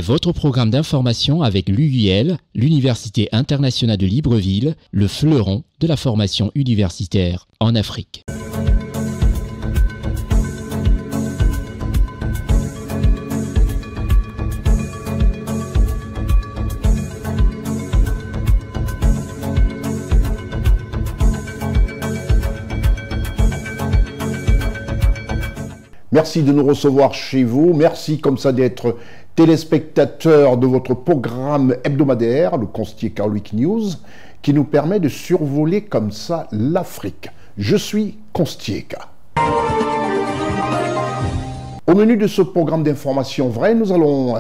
Votre programme d'information avec l'UIL, l'Université internationale de Libreville, le fleuron de la formation universitaire en Afrique. Merci de nous recevoir chez vous. Merci comme ça d'être téléspectateur de votre programme hebdomadaire, le Constieka Week News, qui nous permet de survoler comme ça l'Afrique. Je suis Constieka. Au menu de ce programme d'information vraie, nous allons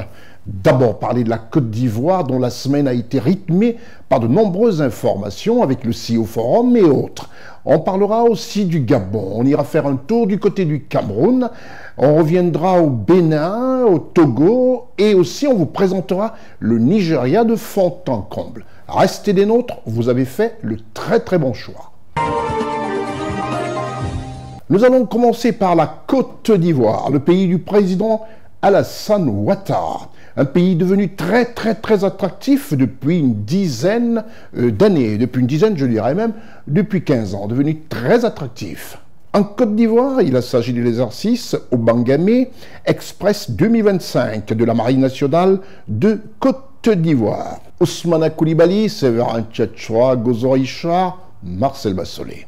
d'abord parler de la Côte d'Ivoire, dont la semaine a été rythmée par de nombreuses informations avec le CEO Forum et autres. On parlera aussi du Gabon, on ira faire un tour du côté du Cameroun, on reviendra au Bénin, au Togo et aussi on vous présentera le Nigeria de fond en comble. Restez des nôtres, vous avez fait le très bon choix. Nous allons commencer par la Côte d'Ivoire, le pays du président Alassane Ouattara. Un pays devenu très attractif depuis une dizaine d'années. Depuis une dizaine, je dirais même, depuis 15 ans. Devenu très attractif. En Côte d'Ivoire, il s'agit de l'exercice au Bangamé Express 2025 de la Marine nationale de Côte d'Ivoire. Ousmane Koulibaly, Séverin Tchatchoua, Gozo Richard, Marcel Bassolé.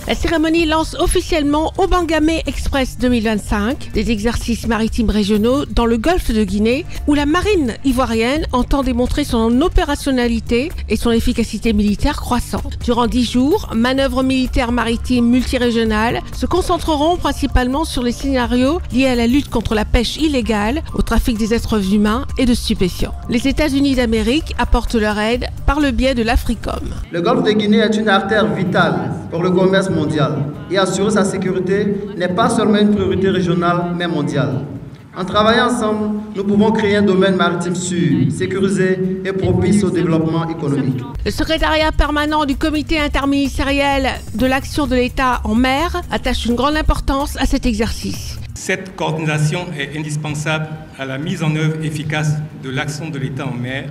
La cérémonie lance officiellement au Bangamé Express 2025 des exercices maritimes régionaux dans le golfe de Guinée où la marine ivoirienne entend démontrer son opérationnalité et son efficacité militaire croissante. Durant 10 jours, manœuvres militaires maritimes multirégionales se concentreront principalement sur les scénarios liés à la lutte contre la pêche illégale, au trafic des êtres humains et de stupéfiants. Les États-Unis d'Amérique apportent leur aide par le biais de l'Africom. Le golfe de Guinée est une artère vitale pour le commerce mondial et assurer sa sécurité n'est pas seulement une priorité régionale mais mondiale. En travaillant ensemble, nous pouvons créer un domaine maritime sûr, sécurisé et propice au développement économique. Le secrétariat permanent du comité interministériel de l'action de l'État en mer attache une grande importance à cet exercice. Cette coordination est indispensable à la mise en œuvre efficace de l'action de l'État en mer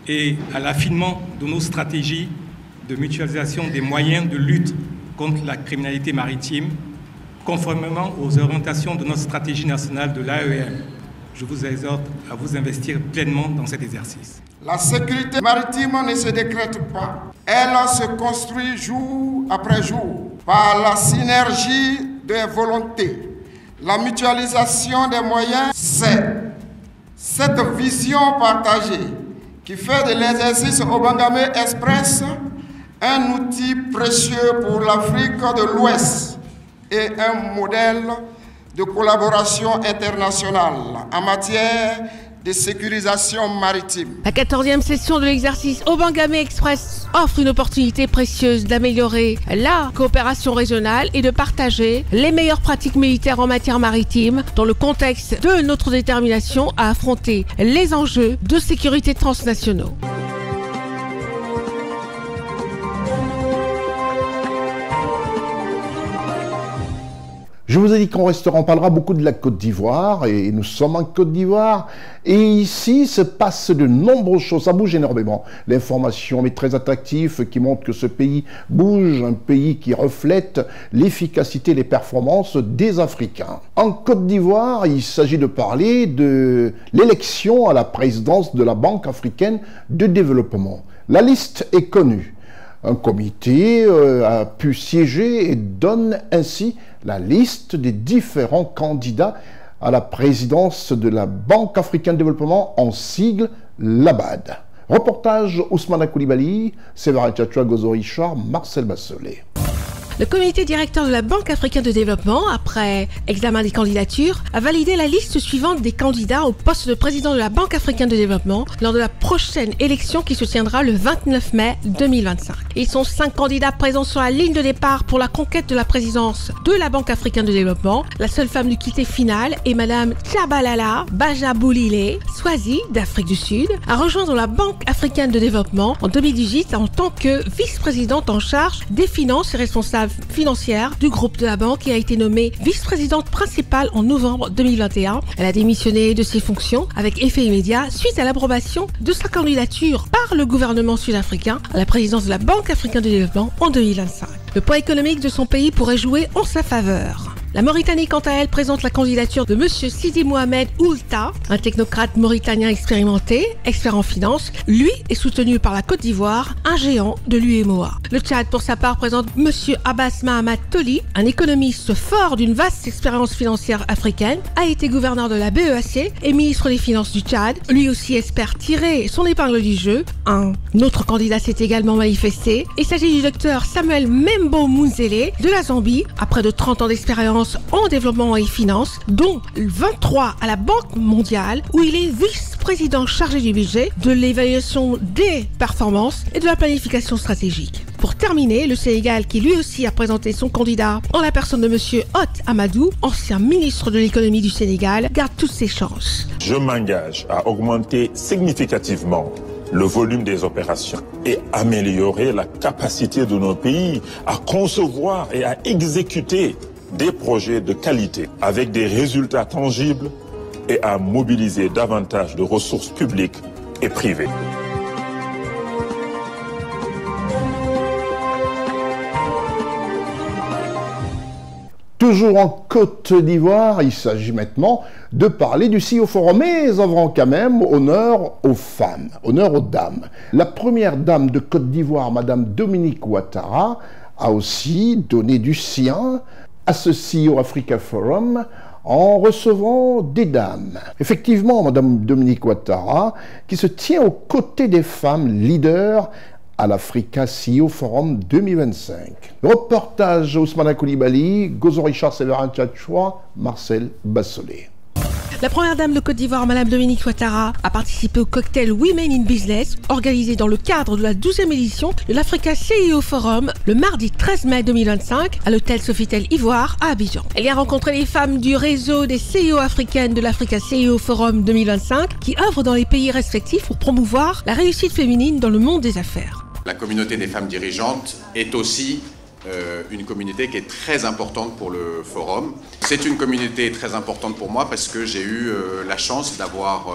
et à l'affinement de nos stratégies de mutualisation des moyens de lutte contre la criminalité maritime, conformément aux orientations de notre stratégie nationale de l'AEM. Je vous exhorte à vous investir pleinement dans cet exercice. La sécurité maritime ne se décrète pas. Elle se construit jour après jour par la synergie des volontés. La mutualisation des moyens, c'est cette vision partagée qui fait de l'exercice au Bangamé Express un outil précieux pour l'Afrique de l'Ouest et un modèle de collaboration internationale en matière de sécurisation maritime. La 14e session de l'exercice au Bangamé Express offre une opportunité précieuse d'améliorer la coopération régionale et de partager les meilleures pratiques militaires en matière maritime dans le contexte de notre détermination à affronter les enjeux de sécurité transnationaux. Je vous ai dit qu'on restera, on parlera beaucoup de la Côte d'Ivoire, et nous sommes en Côte d'Ivoire, et ici se passe de nombreuses choses, ça bouge énormément. L'information est très attractive, qui montre que ce pays bouge, un pays qui reflète l'efficacité et les performances des Africains. En Côte d'Ivoire, il s'agit de parler de l'élection à la présidence de la Banque africaine de développement. La liste est connue. Un comité a pu siéger et donne ainsi la liste des différents candidats à la présidence de la Banque africaine de développement, en sigle l'ABAD. Reportage Ousmane Koulibaly, Séverin Tchatchoua, Gozo Richard, Marcel Bassolé. Le comité directeur de la Banque africaine de développement, après examen des candidatures, a validé la liste suivante des candidats au poste de président de la Banque africaine de développement lors de la prochaine élection qui se tiendra le 29 mai 2025. Ils sont 5 candidats présents sur la ligne de départ pour la conquête de la présidence de la Banque africaine de développement. La seule femme du quitté final est Madame Tchabalala Bajaboulile Swazi d'Afrique du Sud, a rejoint la Banque africaine de développement en 2018 en tant que vice-présidente en charge des finances et responsable financière du groupe de la banque et a été nommée vice-présidente principale en novembre 2021. Elle a démissionné de ses fonctions avec effet immédiat suite à l'approbation de sa candidature par le gouvernement sud-africain à la présidence de la Banque africaine de développement en 2025. Le poids économique de son pays pourrait jouer en sa faveur. La Mauritanie, quant à elle, présente la candidature de M. Sidi Mohamed Oulta, un technocrate mauritanien expérimenté, expert en finance. Lui est soutenu par la Côte d'Ivoire, un géant de l'UEMOA. Le Tchad, pour sa part, présente M. Abbas Mahamat Toli, un économiste fort d'une vaste expérience financière africaine, a été gouverneur de la BEAC et ministre des Finances du Tchad. Lui aussi espère tirer son épingle du jeu. Un autre candidat s'est également manifesté. Il s'agit du docteur Samuel Membo Munzele de la Zambie, après de 30 ans d'expérience en développement et finance, dont 23 à la Banque mondiale, où il est vice-président chargé du budget, de l'évaluation des performances et de la planification stratégique. Pour terminer, le Sénégal, qui lui aussi a présenté son candidat en la personne de M. Hott Amadou, ancien ministre de l'économie du Sénégal, garde toutes ses chances. Je m'engage à augmenter significativement le volume des opérations et améliorer la capacité de nos pays à concevoir et à exécuter des projets de qualité avec des résultats tangibles et à mobiliser davantage de ressources publiques et privées. Toujours en Côte d'Ivoire, il s'agit maintenant de parler du CEO Forum, mais avant quand même honneur aux femmes, honneur aux dames. La première dame de Côte d'Ivoire, Madame Dominique Ouattara, a aussi donné du sien à ce CEO Africa Forum en recevant des dames. Effectivement, Madame Dominique Ouattara, qui se tient aux côtés des femmes leaders à l'Africa CEO Forum 2025. Reportage Ousmane Koulibaly, Gozo Richard, Séverin Tchatchoua, Marcel Bassolé. La première dame de Côte d'Ivoire, Madame Dominique Ouattara, a participé au cocktail Women in Business, organisé dans le cadre de la 12e édition de l'Africa CEO Forum, le mardi 13 mai 2025, à l'hôtel Sofitel Ivoire à Abidjan. Elle y a rencontré les femmes du réseau des CEO africaines de l'Africa CEO Forum 2025, qui œuvrent dans les pays respectifs pour promouvoir la réussite féminine dans le monde des affaires. La communauté des femmes dirigeantes est aussi une communauté qui est très importante pour le forum. C'est une communauté très importante pour moi parce que j'ai eu la chance d'avoir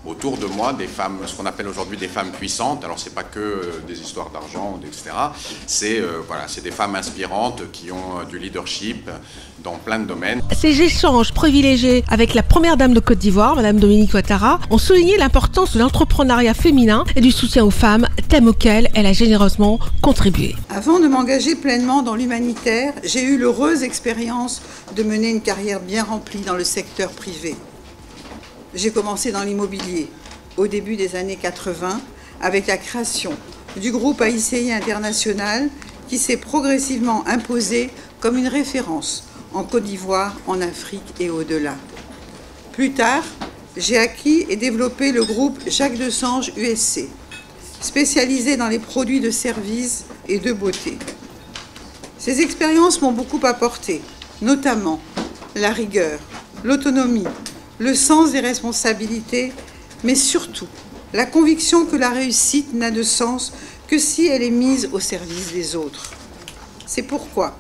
autour de moi des femmes, ce qu'on appelle aujourd'hui des femmes puissantes. Alors c'est pas que des histoires d'argent, etc. C'est des femmes inspirantes qui ont du leadership dans plein de domaines. Ces échanges privilégiés avec la première dame de Côte d'Ivoire, Madame Dominique Ouattara, ont souligné l'importance de l'entrepreneuriat féminin et du soutien aux femmes, thème auquel elle a généreusement contribué. Avant de m'engager pleinement dans l'humanitaire, j'ai eu l'heureuse expérience de mener une carrière bien remplie dans le secteur privé. J'ai commencé dans l'immobilier au début des années 80 avec la création du groupe AICI International qui s'est progressivement imposé comme une référence en Côte d'Ivoire, en Afrique et au-delà. Plus tard, j'ai acquis et développé le groupe Jacques Desange USC, spécialisé dans les produits de services et de beauté. Ces expériences m'ont beaucoup apporté, notamment la rigueur, l'autonomie, le sens des responsabilités, mais surtout la conviction que la réussite n'a de sens que si elle est mise au service des autres. C'est pourquoi,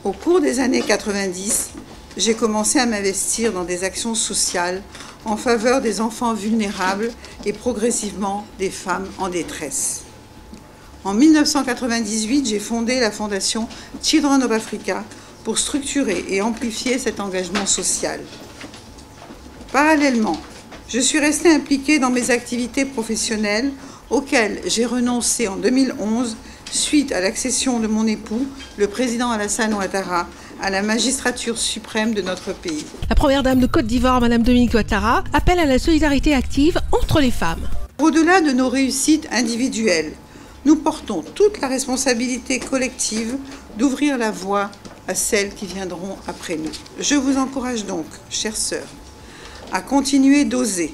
au cours des années 90, j'ai commencé à m'investir dans des actions sociales en faveur des enfants vulnérables et progressivement des femmes en détresse. En 1998, j'ai fondé la fondation Children of Africa pour structurer et amplifier cet engagement social. Parallèlement, je suis restée impliquée dans mes activités professionnelles auxquelles j'ai renoncé en 2011 suite à l'accession de mon époux, le président Alassane Ouattara, à la magistrature suprême de notre pays. La première dame de Côte d'Ivoire, Madame Dominique Ouattara, appelle à la solidarité active entre les femmes. Au-delà de nos réussites individuelles, nous portons toute la responsabilité collective d'ouvrir la voie à celles qui viendront après nous. Je vous encourage donc, chères sœurs, à continuer d'oser,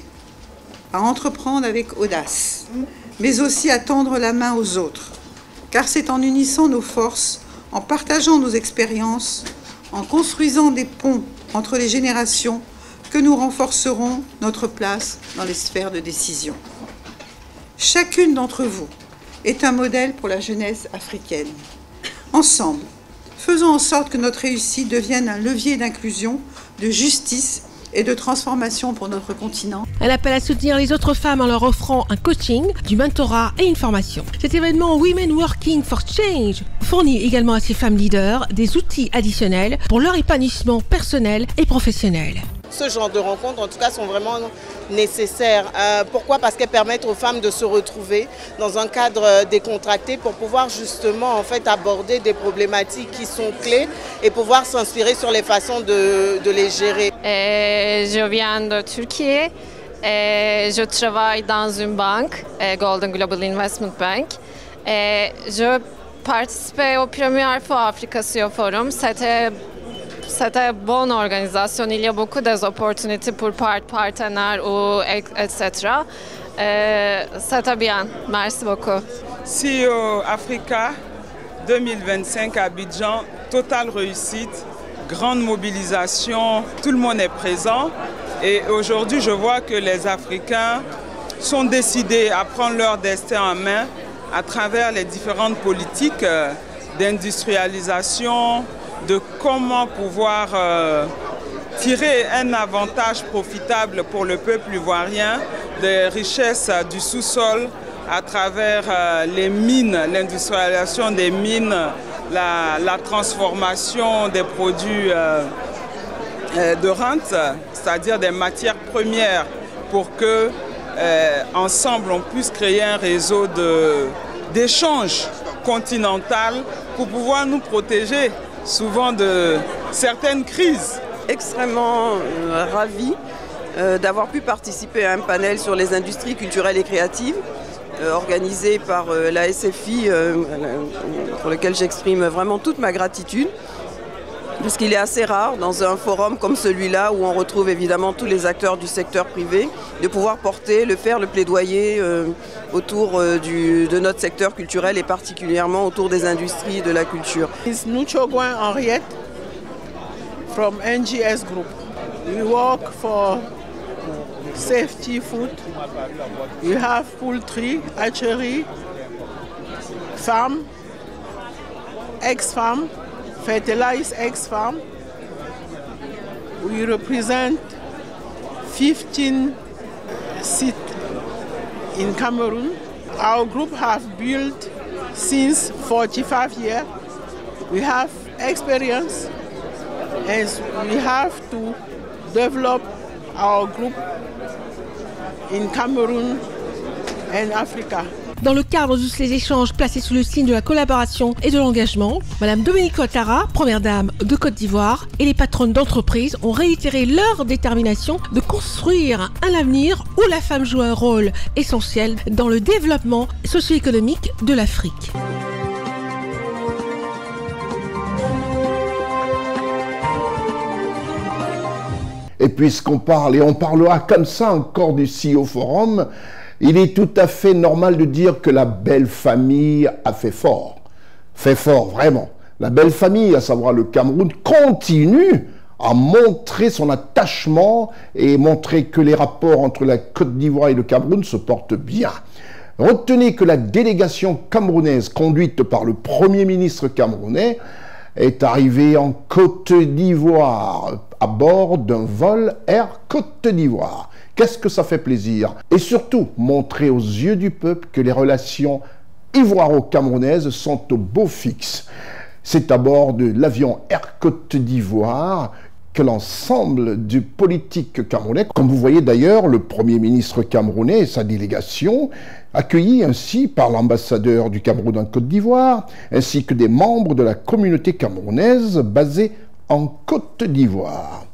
à entreprendre avec audace, mais aussi à tendre la main aux autres, car c'est en unissant nos forces, en partageant nos expériences, en construisant des ponts entre les générations, que nous renforcerons notre place dans les sphères de décision. Chacune d'entre vous est un modèle pour la jeunesse africaine. Ensemble, faisons en sorte que notre réussite devienne un levier d'inclusion, de justice et de transformation pour notre continent. Elle appelle à soutenir les autres femmes en leur offrant un coaching, du mentorat et une formation. Cet événement Women Working for Change fournit également à ces femmes leaders des outils additionnels pour leur épanouissement personnel et professionnel. Ce genre de rencontres, en tout cas, sont vraiment nécessaires. Pourquoi? Parce qu'elles permettent aux femmes de se retrouver dans un cadre décontracté pour pouvoir justement en fait, aborder des problématiques qui sont clés et pouvoir s'inspirer sur les façons de les gérer. Je viens de Turquie. Je travaille dans une banque, Golden Global Investment Bank. Je participais au premier fois Africa Forum. C'était une bonne organisation. Il y a beaucoup d'opportunités pour partenaires, etc. C'était bien. Merci beaucoup. CEO Africa 2025 à Abidjan, totale réussite, grande mobilisation, tout le monde est présent. Et aujourd'hui, je vois que les Africains sont décidés à prendre leur destin en main à travers les différentes politiques d'industrialisation, de comment pouvoir tirer un avantage profitable pour le peuple ivoirien des richesses du sous-sol à travers les mines, l'industrialisation des mines, la transformation des produits de rente, c'est-à-dire des matières premières pour que ensemble on puisse créer un réseau d'échange continental pour pouvoir nous protéger souvent de certaines crises. Extrêmement ravie d'avoir pu participer à un panel sur les industries culturelles et créatives organisé par la SFI, pour lequel j'exprime vraiment toute ma gratitude. Parce qu'il est assez rare dans un forum comme celui-là où on retrouve évidemment tous les acteurs du secteur privé de pouvoir faire le plaidoyer autour de notre secteur culturel et particulièrement autour des industries de la culture. Nuchogwan Henriette from NGS Group. We work for safety food. We have poultry, hatchery, farm, ex-farm, fertilized ex-farm. We represent 15 sites in Cameroon. Our group have built since 45 years. We have experience and we have to develop our group in Cameroon and Africa. Dans le cadre de ces échanges placés sous le signe de la collaboration et de l'engagement, Madame Dominique Ouattara, première dame de Côte d'Ivoire, et les patronnes d'entreprises ont réitéré leur détermination de construire un avenir où la femme joue un rôle essentiel dans le développement socio-économique de l'Afrique. Et puisqu'on parle, et on parlera comme ça encore du CEO Forum, il est tout à fait normal de dire que la belle famille a fait fort. Fait fort, vraiment. La belle famille, à savoir le Cameroun, continue à montrer son attachement et montrer que les rapports entre la Côte d'Ivoire et le Cameroun se portent bien. Retenez que la délégation camerounaise conduite par le Premier ministre camerounais est arrivée en Côte d'Ivoire à bord d'un vol Air Côte d'Ivoire. Qu'est-ce que ça fait plaisir? Et surtout, montrer aux yeux du peuple que les relations ivoiro-camerounaises sont au beau fixe. C'est à bord de l'avion Air Côte d'Ivoire que l'ensemble du politique camerounais, comme vous voyez d'ailleurs, le Premier ministre camerounais et sa délégation, accueillis ainsi par l'ambassadeur du Cameroun en Côte d'Ivoire, ainsi que des membres de la communauté camerounaise basée en Côte d'Ivoire.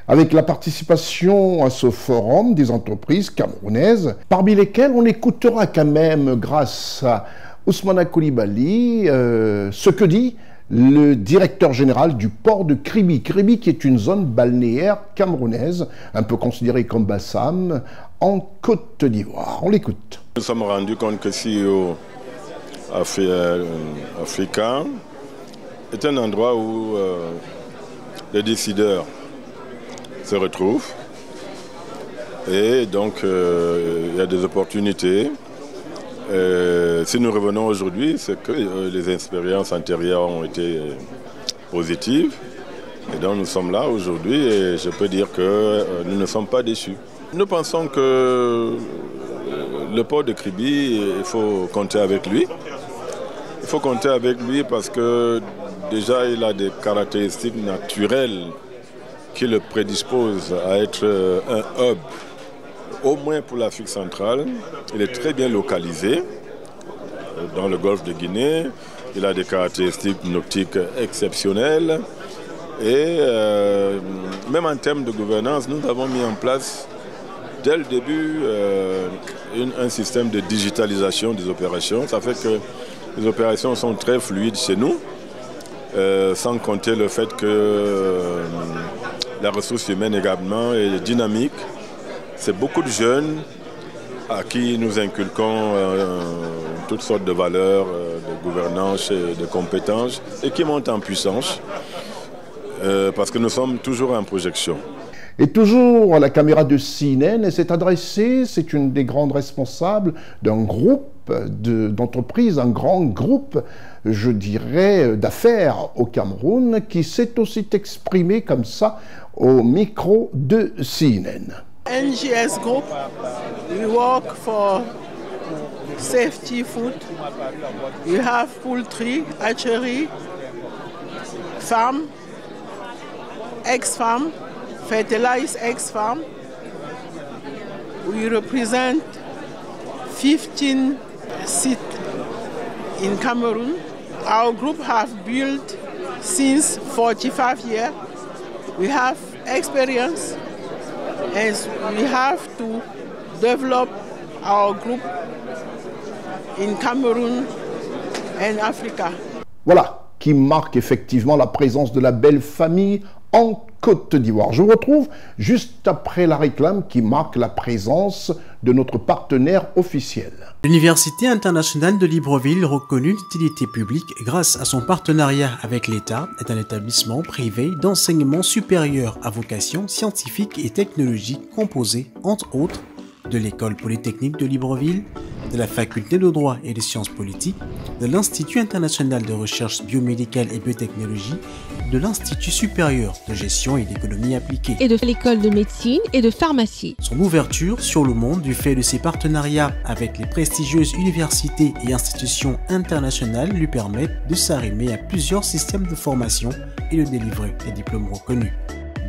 Avec la participation à ce forum des entreprises camerounaises, parmi lesquelles on écoutera quand même, grâce à Ousmana Coulibaly, ce que dit le directeur général du port de Kribi. Kribi qui est une zone balnéaire camerounaise, un peu considérée comme Bassam, en Côte d'Ivoire. On l'écoute. Nous sommes rendus compte que CEO Africa est un endroit où les décideurs se retrouvent et donc il y a des opportunités Si nous revenons aujourd'hui, c'est que les expériences antérieures ont été positives. Et donc nous sommes là aujourd'hui et je peux dire que nous ne sommes pas déçus. Nous pensons que le port de Kribi, il faut compter avec lui. Il faut compter avec lui parce que déjà il a des caractéristiques naturelles qui le prédisposent à être un hub, au moins pour l'Afrique centrale. Il est très bien localisé dans le golfe de Guinée. Il a des caractéristiques nautiques exceptionnelles. Et même en termes de gouvernance, nous avons mis en place dès le début un système de digitalisation des opérations. Ça fait que les opérations sont très fluides chez nous, sans compter le fait que la ressource humaine également est dynamique. C'est beaucoup de jeunes à qui nous inculquons toutes sortes de valeurs, de gouvernance et de compétences et qui montent en puissance parce que nous sommes toujours en projection. Et toujours, la caméra de CNN s'est adressée, c'est une des grandes responsables d'un groupe d'entreprises, un grand groupe, je dirais, d'affaires au Cameroun, qui s'est aussi exprimé comme ça au micro de CNN. NGS Group, we work for safety food. We have poultry, hatchery, farm, egg-farm, fertilized egg-farm. We represent 15 sites in Cameroon. Our group have built since 45 years. We have experience and we have to develop our group in Cameroon and Africa. Voilà, qui marque effectivement la présence de la belle famille en Côte d'Ivoire. Je vous retrouve juste après la réclame qui marque la présence de notre partenaire officiel. L'Université internationale de Libreville, reconnue d'utilité publique grâce à son partenariat avec l'État, est un établissement privé d'enseignement supérieur à vocation scientifique et technologique composé, entre autres, de l'École polytechnique de Libreville, de la Faculté de droit et des sciences politiques, de l'Institut international de recherche biomédicale et biotechnologie, de l'Institut supérieur de gestion et d'économie appliquée, et de l'école de médecine et de pharmacie. Son ouverture sur le monde du fait de ses partenariats avec les prestigieuses universités et institutions internationales lui permettent de s'arrimer à plusieurs systèmes de formation et de délivrer des diplômes reconnus.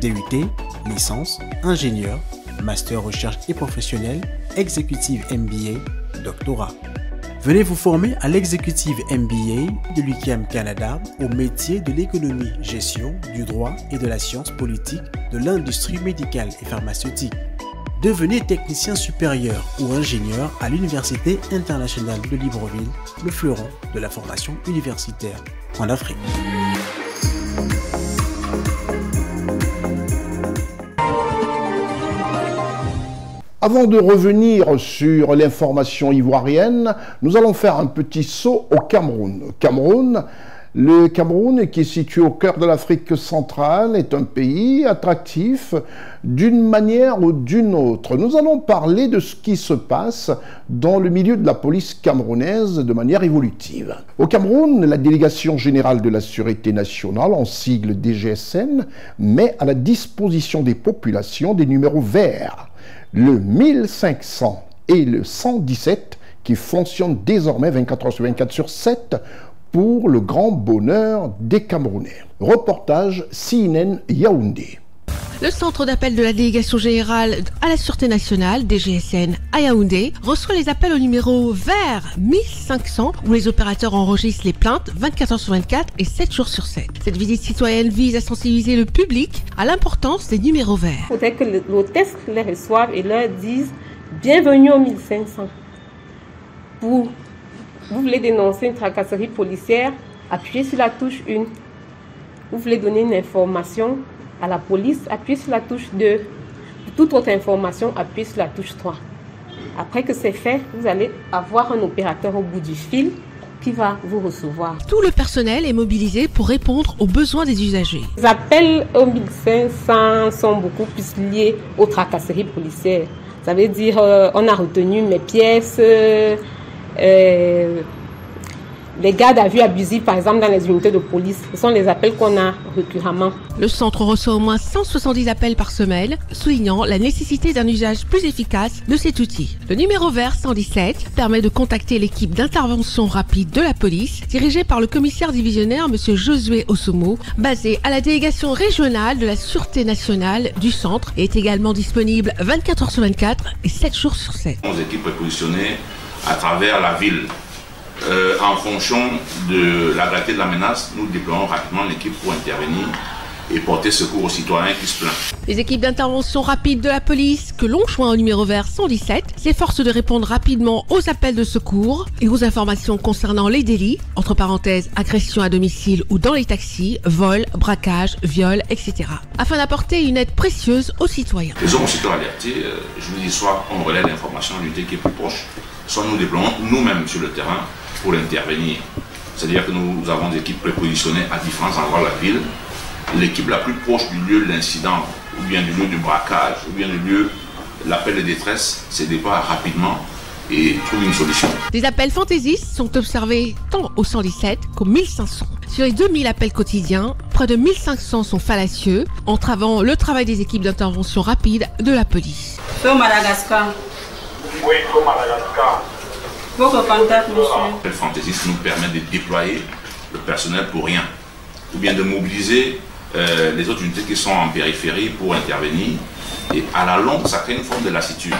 DUT, licence, ingénieur, master recherche et professionnel, exécutive MBA, doctorat. Venez vous former à l'exécutive MBA de l'UQAM Canada au métier de l'économie, gestion, du droit et de la science politique, de l'industrie médicale et pharmaceutique. Devenez technicien supérieur ou ingénieur à l'Université internationale de Libreville, le fleuron de la formation universitaire en Afrique. Avant de revenir sur l'information ivoirienne, nous allons faire un petit saut au Cameroun. Le Cameroun, qui est situé au cœur de l'Afrique centrale, est un pays attractif d'une manière ou d'une autre. Nous allons parler de ce qui se passe dans le milieu de la police camerounaise de manière évolutive. Au Cameroun, la Délégation générale de la Sûreté nationale, en sigle DGSN, met à la disposition des populations des numéros verts, le 1500 et le 117, qui fonctionnent désormais 24 heures sur 24 sur 7 pour le grand bonheur des Camerounais. Reportage CNN Yaoundé. Le centre d'appel de la délégation générale à la Sûreté nationale, DGSN à Yaoundé, reçoit les appels au numéro vert 1500 où les opérateurs enregistrent les plaintes 24 heures sur 24 et 7 jours sur 7. Cette visite citoyenne vise à sensibiliser le public à l'importance des numéros verts. Il faudrait que l'hôtesse les reçoive et leur dise « Bienvenue au 1500 ». Vous voulez dénoncer une tracasserie policière, appuyez sur la touche 1. Vous voulez donner une information à la police, appuyez sur la touche 2. Pour toute autre information, appuyez sur la touche 3. Après que c'est fait, vous allez avoir un opérateur au bout du fil qui va vous recevoir. Tout le personnel est mobilisé pour répondre aux besoins des usagers. Les appels au 1500 sont beaucoup plus liés aux tracasseries policières. Ça veut dire on a retenu mes pièces, les gardes à vue abusifs, par exemple, dans les unités de police. Ce sont les appels qu'on a récurremment. Le centre reçoit au moins 170 appels par semaine, soulignant la nécessité d'un usage plus efficace de cet outil. Le numéro vert 117 permet de contacter l'équipe d'intervention rapide de la police, dirigée par le commissaire divisionnaire M. Josué Osomo, basé à la délégation régionale de la Sûreté nationale du centre, et est également disponible 24 heures sur 24 et 7 jours sur 7. 11 équipes prépositionnées à travers la ville. En fonction de la gravité de la menace, nous déployons rapidement l'équipe pour intervenir et porter secours aux citoyens qui se plaignent. Les équipes d'intervention rapide de la police, que l'on joint au numéro vert 117, s'efforcent de répondre rapidement aux appels de secours et aux informations concernant les délits, entre parenthèses agression à domicile ou dans les taxis, vol, braquage, viol, etc., afin d'apporter une aide précieuse aux citoyens. Les hommes aussitôt alertés, je vous dis, soit on relaie l'information à l'unité qui est plus proche, soit nous déployons nous-mêmes sur le terrain pour intervenir. C'est-à-dire que nous avons des équipes prépositionnées à différents endroits de la ville. L'équipe la plus proche du lieu de l'incident, ou bien du lieu du braquage, ou bien du lieu de l'appel de détresse, se déploie rapidement et trouve une solution. Des appels fantaisistes sont observés tant au 117 qu'au 1500. Sur les 2000 appels quotidiens, près de 1500 sont fallacieux, entravant le travail des équipes d'intervention rapide de la police. Au Madagascar. Oui, au Madagascar. Votre contact, monsieur. L'appel fantaisiste nous permet de déployer le personnel pour rien, ou bien de mobiliser les autres unités qui sont en périphérie pour intervenir. Et à la longue, ça crée une forme de lassitude.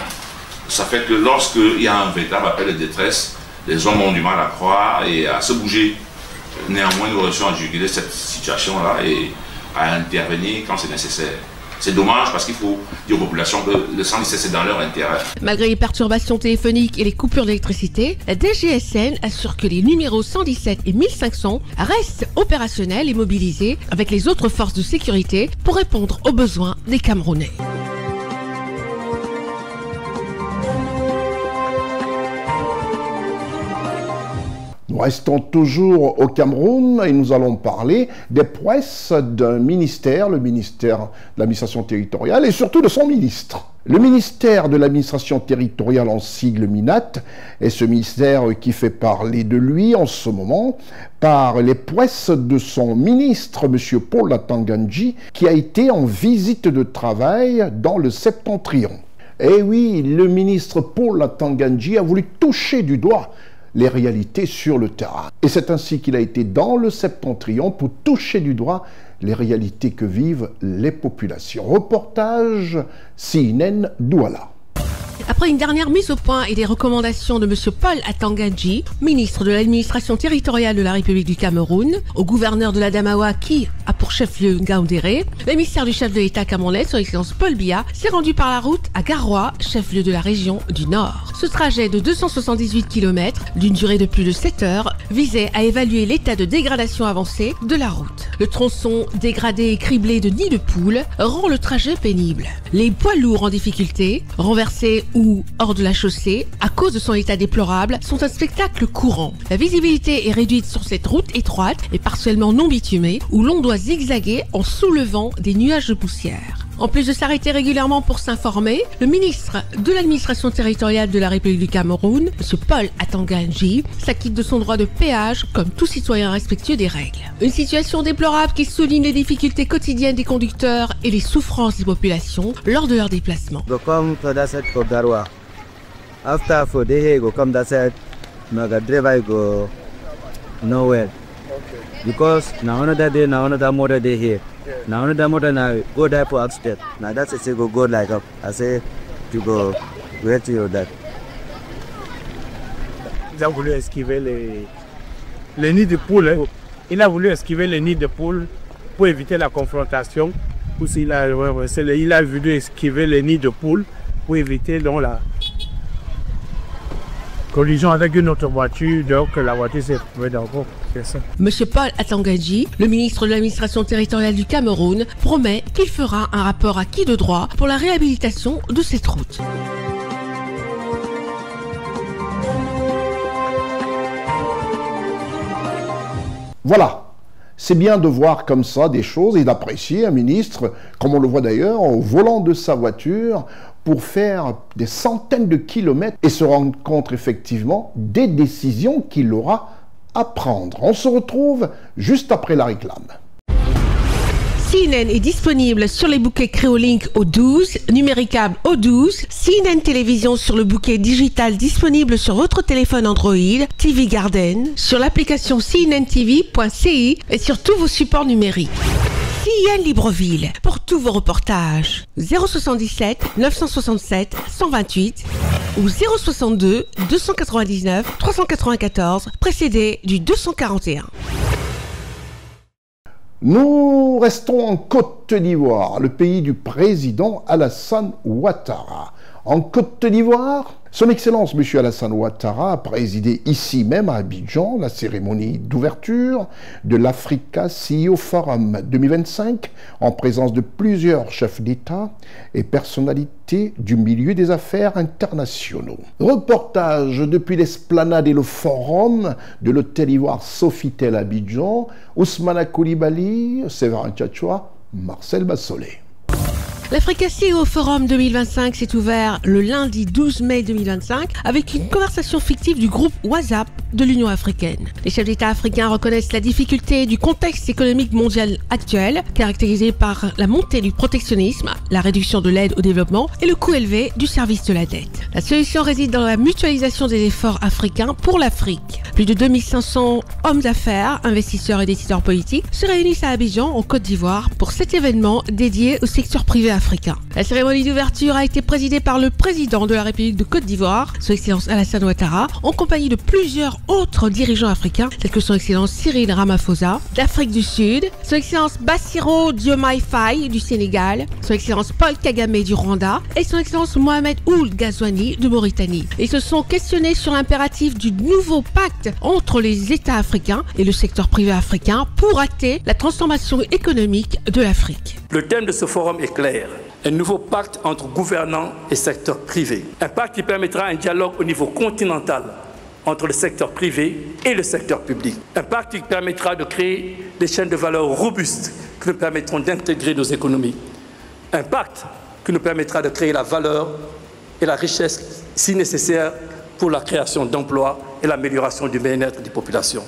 Ça fait que lorsqu'il y a un véritable appel de détresse, les hommes ont du mal à croire et à se bouger. Néanmoins, nous réussissons à juguler cette situation-là et à intervenir quand c'est nécessaire. C'est dommage parce qu'il faut dire aux populations que le 117 c'est dans leur intérêt. Malgré les perturbations téléphoniques et les coupures d'électricité, la DGSN assure que les numéros 117 et 1500 restent opérationnels et mobilisés avec les autres forces de sécurité pour répondre aux besoins des Camerounais. Nous restons toujours au Cameroun et nous allons parler des prouesses d'un ministère, le ministère de l'administration territoriale et surtout de son ministre. Le ministère de l'administration territoriale, en sigle MINAT, est ce ministère qui fait parler de lui en ce moment par les prouesses de son ministre, M. Paul Atanga-Ndji, qui a été en visite de travail dans le Septentrion. Eh oui, le ministre Paul Atanga-Ndji a voulu toucher du doigt les réalités sur le terrain. Et c'est ainsi qu'il a été dans le Septentrion pour toucher du doigt les réalités que vivent les populations. Reportage Sinen Douala. Après une dernière mise au point et des recommandations de M. Paul Atanga-Ndji, ministre de l'administration territoriale de la République du Cameroun, au gouverneur de l'Adamawa qui a pour chef-lieu Ngaoundéré, l'émissaire du chef de l'État camerounais, son excellence Paul Biya, s'est rendu par la route à Garoua, chef-lieu de la région du Nord. Ce trajet de 278 km, d'une durée de plus de 7 heures, visait à évaluer l'état de dégradation avancée de la route. Le tronçon dégradé et criblé de nids de poules rend le trajet pénible. Les poids lourds en difficulté, renversés ou hors de la chaussée, à cause de son état déplorable, sont un spectacle courant. La visibilité est réduite sur cette route étroite et partiellement non bitumée, où l'on doit zigzaguer en soulevant des nuages de poussière. En plus de s'arrêter régulièrement pour s'informer, le ministre de l'administration territoriale de la République du Cameroun, M. Paul Atanga-Ndji, s'acquitte de son droit de péage comme tout citoyen respectueux des règles. Une situation déplorable qui souligne les difficultés quotidiennes des conducteurs et les souffrances des populations lors de leur déplacement. After 4 days, go come that side, my driver go nowhere. Because now another day, now another motor day here. Now another motor now go there for accident. Now that's it, go like up. I say to go where to your dad. Il a voulu esquiver les nids de poules. Hein. Il a voulu esquiver les nids de poules pour éviter la confrontation. Il a voulu esquiver les nids de poules pour éviter donc la collision avec une autre voiture, donc la voiture s'est trouvée dans le groupe. Monsieur Paul Atanga-Ndji, le ministre de l'administration territoriale du Cameroun, promet qu'il fera un rapport acquis de droit pour la réhabilitation de cette route. Voilà. C'est bien de voir comme ça des choses et d'apprécier un ministre, comme on le voit d'ailleurs, au volant de sa voiture, pour faire des centaines de kilomètres et se rendre compte effectivement des décisions qu'il aura à prendre. On se retrouve juste après la réclame. CNN est disponible sur les bouquets Créolink au 12, Numéricable au 12, CNN Télévision sur le bouquet digital disponible sur votre téléphone Android, TV Garden, sur l'application cnntv.ci et sur tous vos supports numériques. CNN Libreville, pour tous vos reportages. 077 967 128 ou 062 299 394, précédé du 241. Nous restons en Côte d'Ivoire, le pays du président Alassane Ouattara. En Côte d'Ivoire, Son Excellence M. Alassane Ouattara a présidé ici même à Abidjan la cérémonie d'ouverture de l'Africa CEO Forum 2025 en présence de plusieurs chefs d'État et personnalités du milieu des affaires internationaux. Reportage depuis l'esplanade et le forum de l'hôtel Ivoire Sofitel Abidjan, Ousmane Koulibaly, Séverin Tchatchoua, Marcel Bassolé. L'Africa CEO Forum 2025 s'est ouvert le lundi 12 mai 2025 avec une conversation fictive du groupe WhatsApp de l'Union africaine. Les chefs d'État africains reconnaissent la difficulté du contexte économique mondial actuel, caractérisé par la montée du protectionnisme, la réduction de l'aide au développement et le coût élevé du service de la dette. La solution réside dans la mutualisation des efforts africains pour l'Afrique. Plus de 2500 hommes d'affaires, investisseurs et décideurs politiques se réunissent à Abidjan, en Côte d'Ivoire, pour cet événement dédié au secteur privé africain. La cérémonie d'ouverture a été présidée par le président de la République de Côte d'Ivoire, Son Excellence Alassane Ouattara, en compagnie de plusieurs autres dirigeants africains, tels que Son Excellence Cyril Ramaphosa d'Afrique du Sud, Son Excellence Bassirou Diomaye Faye du Sénégal, Son Excellence Paul Kagame du Rwanda et Son Excellence Mohamed Ould Ghazouani de Mauritanie. Ils se sont questionnés sur l'impératif du nouveau pacte entre les États africains et le secteur privé africain pour acter la transformation économique de l'Afrique. Le thème de ce forum est clair. Un nouveau pacte entre gouvernants et secteur privé. Un pacte qui permettra un dialogue au niveau continental entre le secteur privé et le secteur public. Un pacte qui permettra de créer des chaînes de valeur robustes qui nous permettront d'intégrer nos économies. Un pacte qui nous permettra de créer la valeur et la richesse si nécessaire pour la création d'emplois et l'amélioration du bien-être des populations.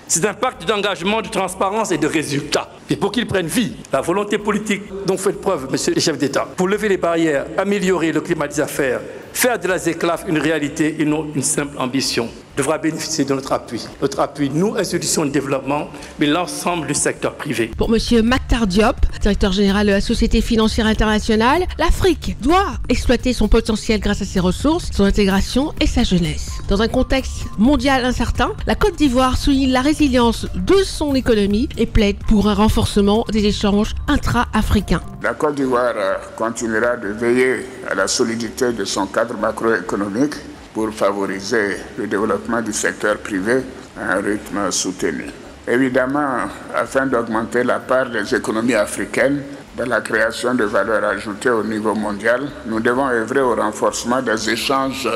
C'est un pacte d'engagement, de transparence et de résultats. Et pour qu'il prenne vie, la volonté politique dont faites preuve, messieurs les chefs d'État, pour lever les barrières, améliorer le climat des affaires, faire de la ZECLAF une réalité et non une simple ambition, devra bénéficier de notre appui. Notre appui, nous, institutions de développement, mais l'ensemble du secteur privé. Pour M. Maktar Diop, directeur général de la Société financière internationale, l'Afrique doit exploiter son potentiel grâce à ses ressources, son intégration et sa jeunesse. Dans un contexte mondial incertain, la Côte d'Ivoire souligne la résilience de son économie et plaide pour un renforcement des échanges intra-africains. La Côte d'Ivoire continuera de veiller à la solidité de son cadre macroéconomique pour favoriser le développement du secteur privé à un rythme soutenu. Évidemment, afin d'augmenter la part des économies africaines dans la création de valeur ajoutée au niveau mondial, nous devons œuvrer au renforcement des échanges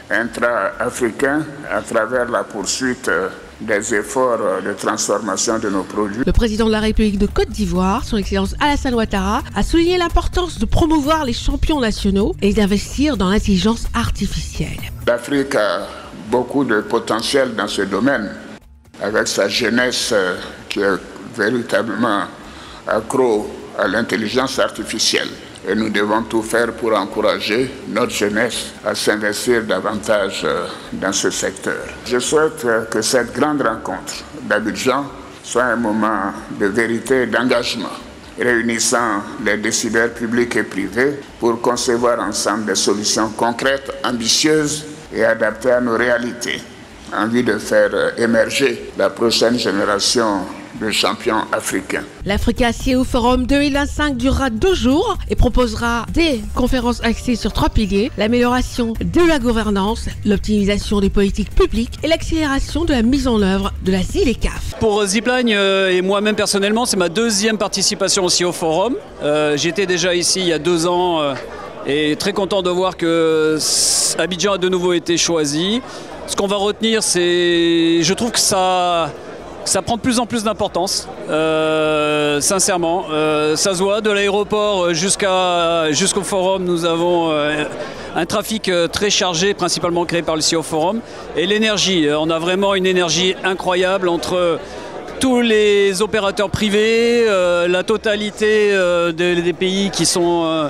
intra-africains à travers la poursuite des efforts de transformation de nos produits. Le président de la République de Côte d'Ivoire, Son Excellence Alassane Ouattara, a souligné l'importance de promouvoir les champions nationaux et d'investir dans l'intelligence artificielle. L'Afrique a beaucoup de potentiel dans ce domaine, avec sa jeunesse qui est véritablement accro à l'intelligence artificielle. Et nous devons tout faire pour encourager notre jeunesse à s'investir davantage dans ce secteur. Je souhaite que cette grande rencontre d'Abidjan soit un moment de vérité et d'engagement, réunissant les décideurs publics et privés pour concevoir ensemble des solutions concrètes, ambitieuses et adaptées à nos réalités, en vue de faire émerger la prochaine génération de champions africains. L'Africa CEO Forum 2025 durera 2 jours et proposera des conférences axées sur 3 piliers: l'amélioration de la gouvernance, l'optimisation des politiques publiques et l'accélération de la mise en œuvre de la ZLECAf. Pour Zipline et moi-même personnellement, c'est ma 2e participation aussi au Forum. J'étais déjà ici il y a 2 ans et très content de voir que Abidjan a de nouveau été choisi. Ce qu'on va retenir, c'est, je trouve que ça Ça prend de plus en plus d'importance, sincèrement. Ça se voit, de l'aéroport jusqu'au forum, nous avons un trafic très chargé, principalement créé par le CEO Forum. Et l'énergie, on a vraiment une énergie incroyable entre tous les opérateurs privés, la totalité des pays qui sont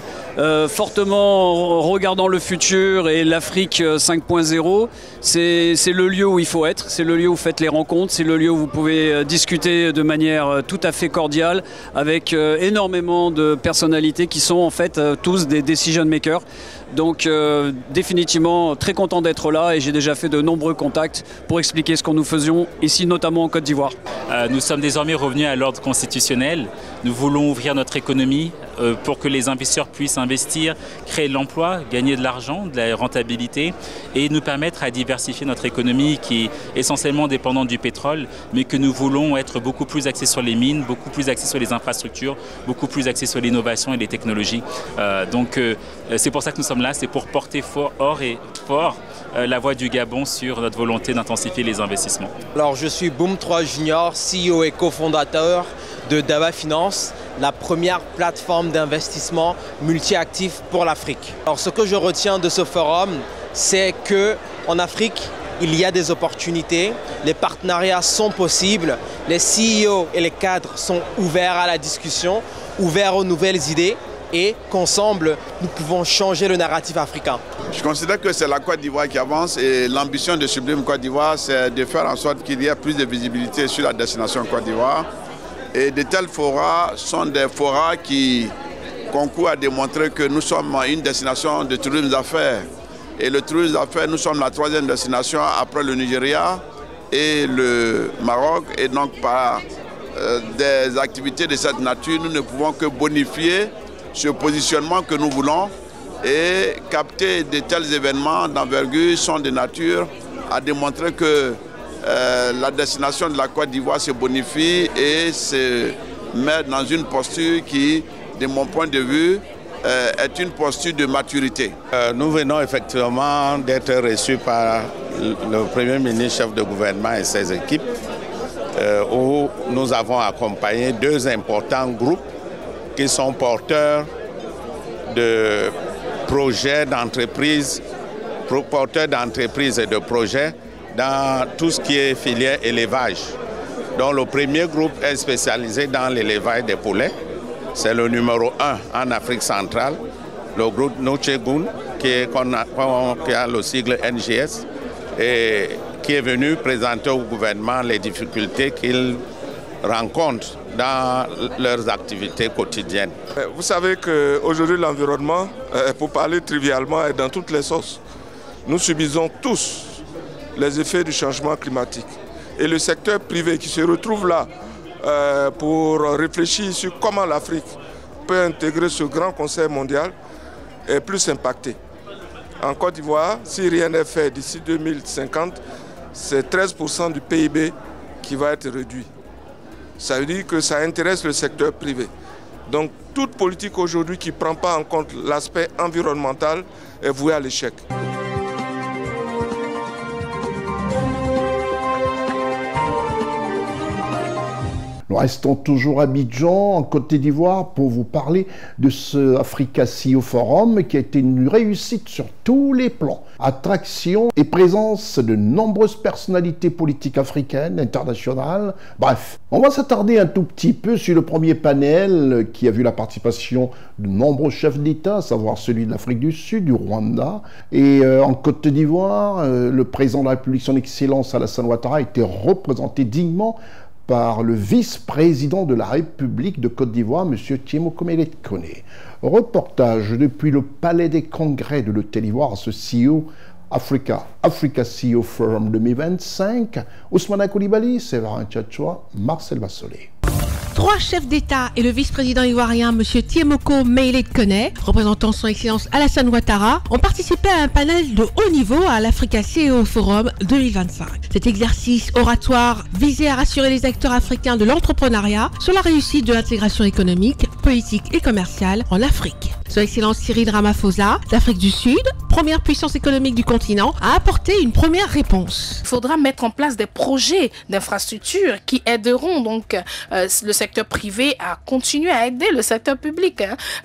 fortement regardant le futur et l'Afrique 5.0, c'est le lieu où il faut être, c'est le lieu où vous faites les rencontres, c'est le lieu où vous pouvez discuter de manière tout à fait cordiale avec énormément de personnalités qui sont en fait tous des decision makers. Donc définitivement très content d'être là et j'ai déjà fait de nombreux contacts pour expliquer ce que nous faisions ici, notamment en Côte d'Ivoire. Nous sommes désormais revenus à l'ordre constitutionnel. Nous voulons ouvrir notre économie pour que les investisseurs puissent investir, créer de l'emploi, gagner de l'argent, de la rentabilité et nous permettre à diversifier notre économie qui est essentiellement dépendante du pétrole, mais que nous voulons être beaucoup plus axés sur les mines, beaucoup plus axés sur les infrastructures, beaucoup plus axés sur l'innovation et les technologies. C'est pour ça que nous sommes là, c'est pour porter fort la voix du Gabon sur notre volonté d'intensifier les investissements. Alors je suis Boom3 Junior, CEO et cofondateur de Daba Finance, la première plateforme d'investissement multi-actif pour l'Afrique. Alors ce que je retiens de ce forum, c'est qu'en Afrique, il y a des opportunités, les partenariats sont possibles, les CEO et les cadres sont ouverts à la discussion, ouverts aux nouvelles idées et qu'ensemble, nous pouvons changer le narratif africain. Je considère que c'est la Côte d'Ivoire qui avance et l'ambition de Sublime Côte d'Ivoire, c'est de faire en sorte qu'il y ait plus de visibilité sur la destination Côte d'Ivoire. Et de tels forats sont des forats qui concourent à démontrer que nous sommes une destination de tourisme d'affaires. Et le tourisme d'affaires, nous sommes la troisième destination après le Nigeria et le Maroc. Et donc par des activités de cette nature, nous ne pouvons que bonifier ce positionnement que nous voulons et capter de tels événements d'envergure sont de nature à démontrer que la destination de la Côte d'Ivoire se bonifie et se met dans une posture qui, de mon point de vue, est une posture de maturité. Nous venons effectivement d'être reçus par le Premier ministre, chef de gouvernement et ses équipes, où nous avons accompagné deux importants groupes qui sont porteurs de projets d'entreprise, porteurs d'entreprises et de projets dans tout ce qui est filière élevage. Donc le premier groupe est spécialisé dans l'élevage des poulets. C'est le numéro 1 en Afrique centrale, le groupe Nochegun, qui a le sigle NGS, et qui est venu présenter au gouvernement les difficultés qu'ils rencontrent dans leurs activités quotidiennes. Vous savez qu'aujourd'hui l'environnement, pour parler trivialement, est dans toutes les sauces. Nous subissons tous les effets du changement climatique. Et le secteur privé qui se retrouve là pour réfléchir sur comment l'Afrique peut intégrer ce grand conseil mondial est plus impacté. En Côte d'Ivoire, si rien n'est fait d'ici 2050, c'est 13% du PIB qui va être réduit. Ça veut dire que ça intéresse le secteur privé. Donc toute politique aujourd'hui qui ne prend pas en compte l'aspect environnemental est vouée à l'échec. Nous restons toujours à Abidjan, en Côte d'Ivoire, pour vous parler de ce Africa CEO Forum qui a été une réussite sur tous les plans. Attraction et présence de nombreuses personnalités politiques africaines, internationales. Bref, on va s'attarder un tout petit peu sur le premier panel qui a vu la participation de nombreux chefs d'État, à savoir celui de l'Afrique du Sud, du Rwanda. Et en Côte d'Ivoire, le président de la République, son Excellence Alassane Ouattara, a été représenté dignement par le vice-président de la République de Côte d'Ivoire, M. Tiemoko Meïlé Koné. Reportage depuis le Palais des Congrès de l'Hôtel Ivoire, ce CEO Africa CEO Forum 2025. Ousmane Koulibaly, Séverin Tchatchoua, Marcel Bassolé. Trois chefs d'État et le vice-président ivoirien M. Tiemoko Meïlé Koné, représentant son Excellence Alassane Ouattara, ont participé à un panel de haut niveau à l'Africa CEO Forum 2025. Cet exercice oratoire visait à rassurer les acteurs africains de l'entrepreneuriat sur la réussite de l'intégration économique, politique et commerciale en Afrique. Son Excellence Cyril Ramaphosa d'Afrique du Sud, première puissance économique du continent, a apporté une première réponse. Il faudra mettre en place des projets d'infrastructure qui aideront donc le secteur privé à continuer à aider le secteur public.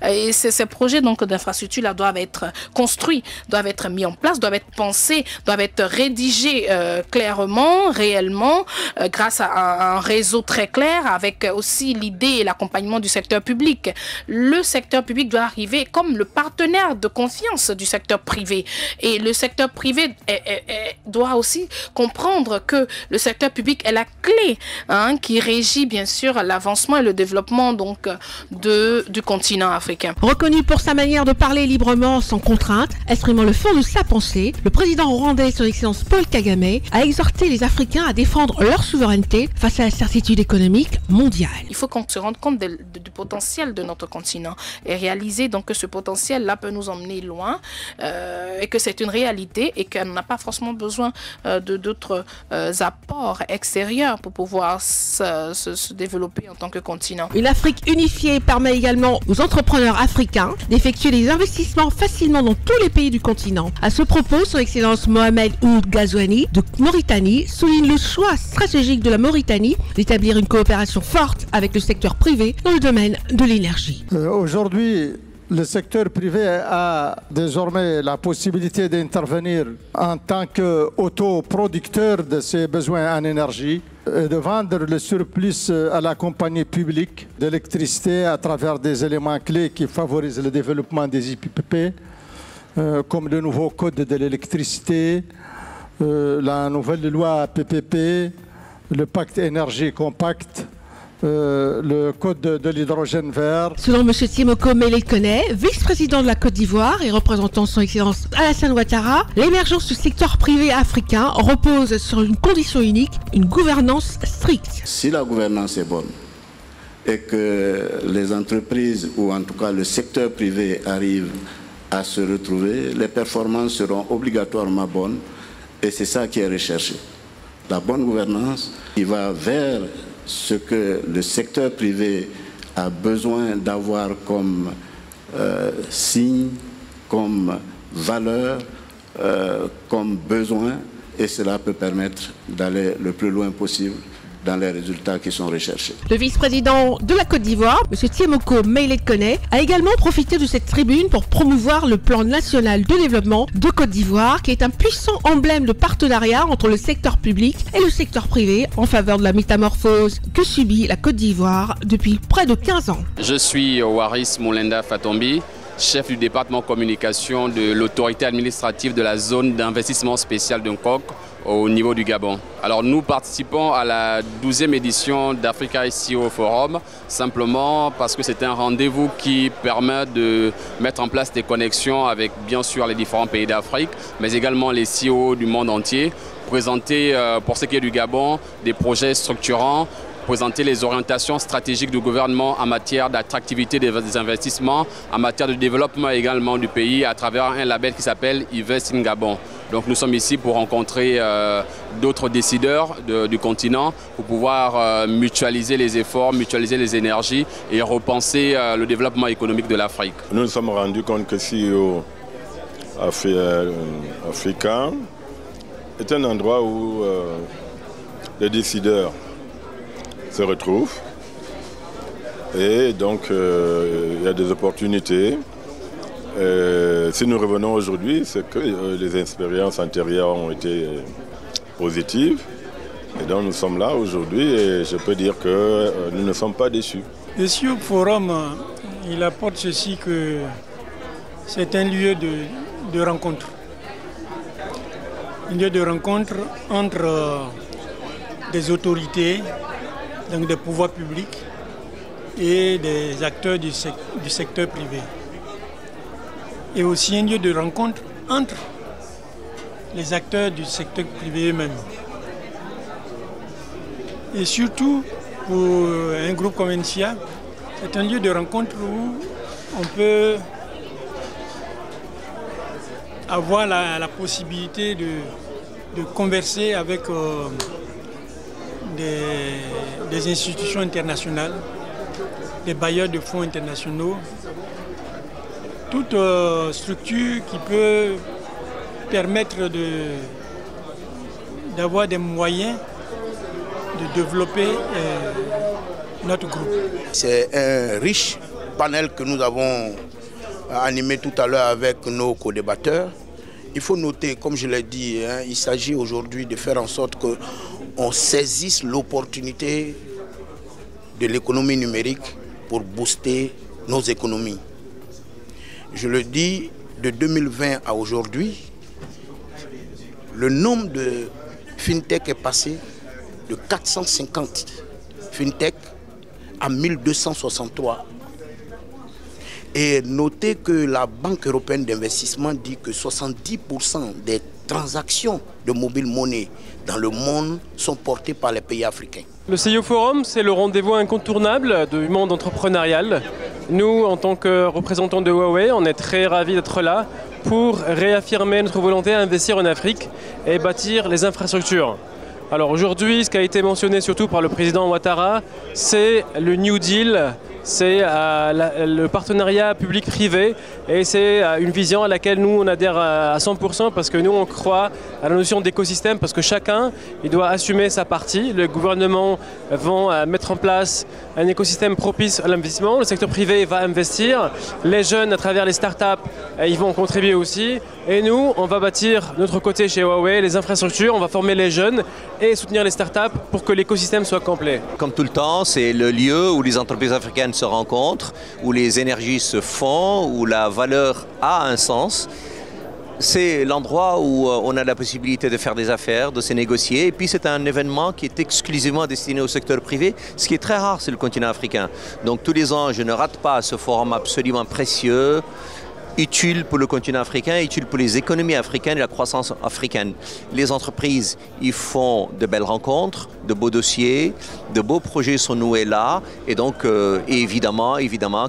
Et ces projets d'infrastructure là doivent être construits, doivent être mis en place, doivent être pensés, doivent être rédigés clairement, réellement, grâce à un réseau très clair, avec aussi l'idée et l'accompagnement du secteur public. Le secteur public doit arriver comme le partenaire de confiance du secteur privé. Et le secteur privé doit aussi comprendre que le secteur public est la clé qui régit bien sûr l'avancement et le développement donc du continent africain. Reconnu pour sa manière de parler librement sans contrainte, exprimant le fond de sa pensée, le président rwandais, son excellence Paul Kagame, a exhorté les Africains à défendre leur souveraineté face à la certitude économique mondiale. Il faut qu'on se rende compte du potentiel de notre continent et réaliser donc que ce potentiel-là peut nous emmener loin et que c'est une réalité et qu'on n'a pas forcément besoin d'autres apports extérieurs pour pouvoir se développer en tant que continent. Une Afrique unifiée permet également aux entrepreneurs africains d'effectuer des investissements facilement dans tous les pays du continent. À ce propos, son excellence Mohamed Ould Ghazouani de Mauritanie souligne le choix stratégique de la Mauritanie d'établir une coopération forte avec le secteur privé dans le domaine de l'énergie. Aujourd'hui, le secteur privé a désormais la possibilité d'intervenir en tant qu'autoproducteur de ses besoins en énergie et de vendre le surplus à la compagnie publique d'électricité à travers des éléments clés qui favorisent le développement des IPP, comme le nouveau code de l'électricité, la nouvelle loi PPP, le pacte énergie compact, le code de l'hydrogène vert. Selon M. Tiemoko Mele-Kone, vice-président de la Côte d'Ivoire et représentant son excellence Alassane Ouattara, l'émergence du secteur privé africain repose sur une condition unique, une gouvernance stricte. Si la gouvernance est bonne et que les entreprises ou en tout cas le secteur privé arrivent à se retrouver, les performances seront obligatoirement bonnes et c'est ça qui est recherché. La bonne gouvernance qui va vers ce que le secteur privé a besoin d'avoir comme signe, comme valeur, comme besoin, et cela peut permettre d'aller le plus loin possible dans les résultats qui sont recherchés. Le vice-président de la Côte d'Ivoire, M. Tiemoko Mele-Kone, a également profité de cette tribune pour promouvoir le plan national de développement de Côte d'Ivoire, qui est un puissant emblème de partenariat entre le secteur public et le secteur privé en faveur de la métamorphose que subit la Côte d'Ivoire depuis près de 15 ans. Je suis Waris Moulenda Fatombi, chef du département communication de l'autorité administrative de la zone d'investissement spécial de Nkok au niveau du Gabon. Alors nous participons à la 12e édition d'Africa SEO Forum, simplement parce que c'est un rendez-vous qui permet de mettre en place des connexions avec bien sûr les différents pays d'Afrique, mais également les CEO du monde entier, présenter pour ce qui est du Gabon des projets structurants, présenter les orientations stratégiques du gouvernement en matière d'attractivité des investissements, en matière de développement également du pays à travers un label qui s'appelle Invest in Gabon. Donc nous sommes ici pour rencontrer d'autres décideurs du continent pour pouvoir mutualiser les efforts, mutualiser les énergies et repenser le développement économique de l'Afrique. Nous nous sommes rendus compte que CEO africain est un endroit où les décideurs se retrouvent et donc il y a des opportunités. Si nous revenons aujourd'hui, c'est que les expériences antérieures ont été positives et donc nous sommes là aujourd'hui et je peux dire que nous ne sommes pas déçus. Le SEO Forum, il apporte ceci que c'est un lieu de rencontre. Un lieu de rencontre entre des autorités, donc des pouvoirs publics et des acteurs du secteur privé. Et aussi un lieu de rencontre entre les acteurs du secteur privé eux-mêmes. Et surtout, pour un groupe comme NCA, c'est un lieu de rencontre où on peut avoir la possibilité de converser avec des institutions internationales, des bailleurs de fonds internationaux, toute structure qui peut permettre d'avoir des moyens de développer notre groupe. C'est un riche panel que nous avons animé tout à l'heure avec nos co-débatteurs. Il faut noter, comme je l'ai dit, il s'agit aujourd'hui de faire en sorte qu'on saisisse l'opportunité de l'économie numérique pour booster nos économies. Je le dis, de 2020 à aujourd'hui, le nombre de FinTech est passé de 450 FinTech à 1263. Et notez que la Banque européenne d'investissement dit que 70% des transactions de mobile money dans le monde sont portées par les pays africains. Le CIO Forum, c'est le rendez-vous incontournable du monde entrepreneurial. Nous, en tant que représentants de Huawei, on est très ravis d'être là pour réaffirmer notre volonté à investir en Afrique et bâtir les infrastructures. Alors aujourd'hui, ce qui a été mentionné surtout par le président Ouattara, c'est le New Deal, c'est le partenariat public-privé et c'est une vision à laquelle nous on adhère à 100% parce que nous on croit à la notion d'écosystème parce que chacun il doit assumer sa partie. Le gouvernement va mettre en place un écosystème propice à l'investissement, le secteur privé va investir, les jeunes à travers les startups ils vont contribuer aussi et nous on va bâtir notre côté chez Huawei les infrastructures, on va former les jeunes et soutenir les startups pour que l'écosystème soit complet. Comme tout le temps, c'est le lieu où les entreprises africaines se rencontrent, où les énergies se font, où la valeur a un sens. C'est l'endroit où on a la possibilité de faire des affaires, de se négocier. Et puis c'est un événement qui est exclusivement destiné au secteur privé, ce qui est très rare sur le continent africain. Donc tous les ans, je ne rate pas ce forum absolument précieux, utile pour le continent africain, utile pour les économies africaines et la croissance africaine. Les entreprises, ils font de belles rencontres, de beaux dossiers, de beaux projets sont noués là. Et donc, évidemment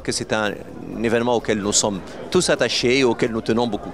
que c'est un événement auquel nous sommes tous attachés et auquel nous tenons beaucoup.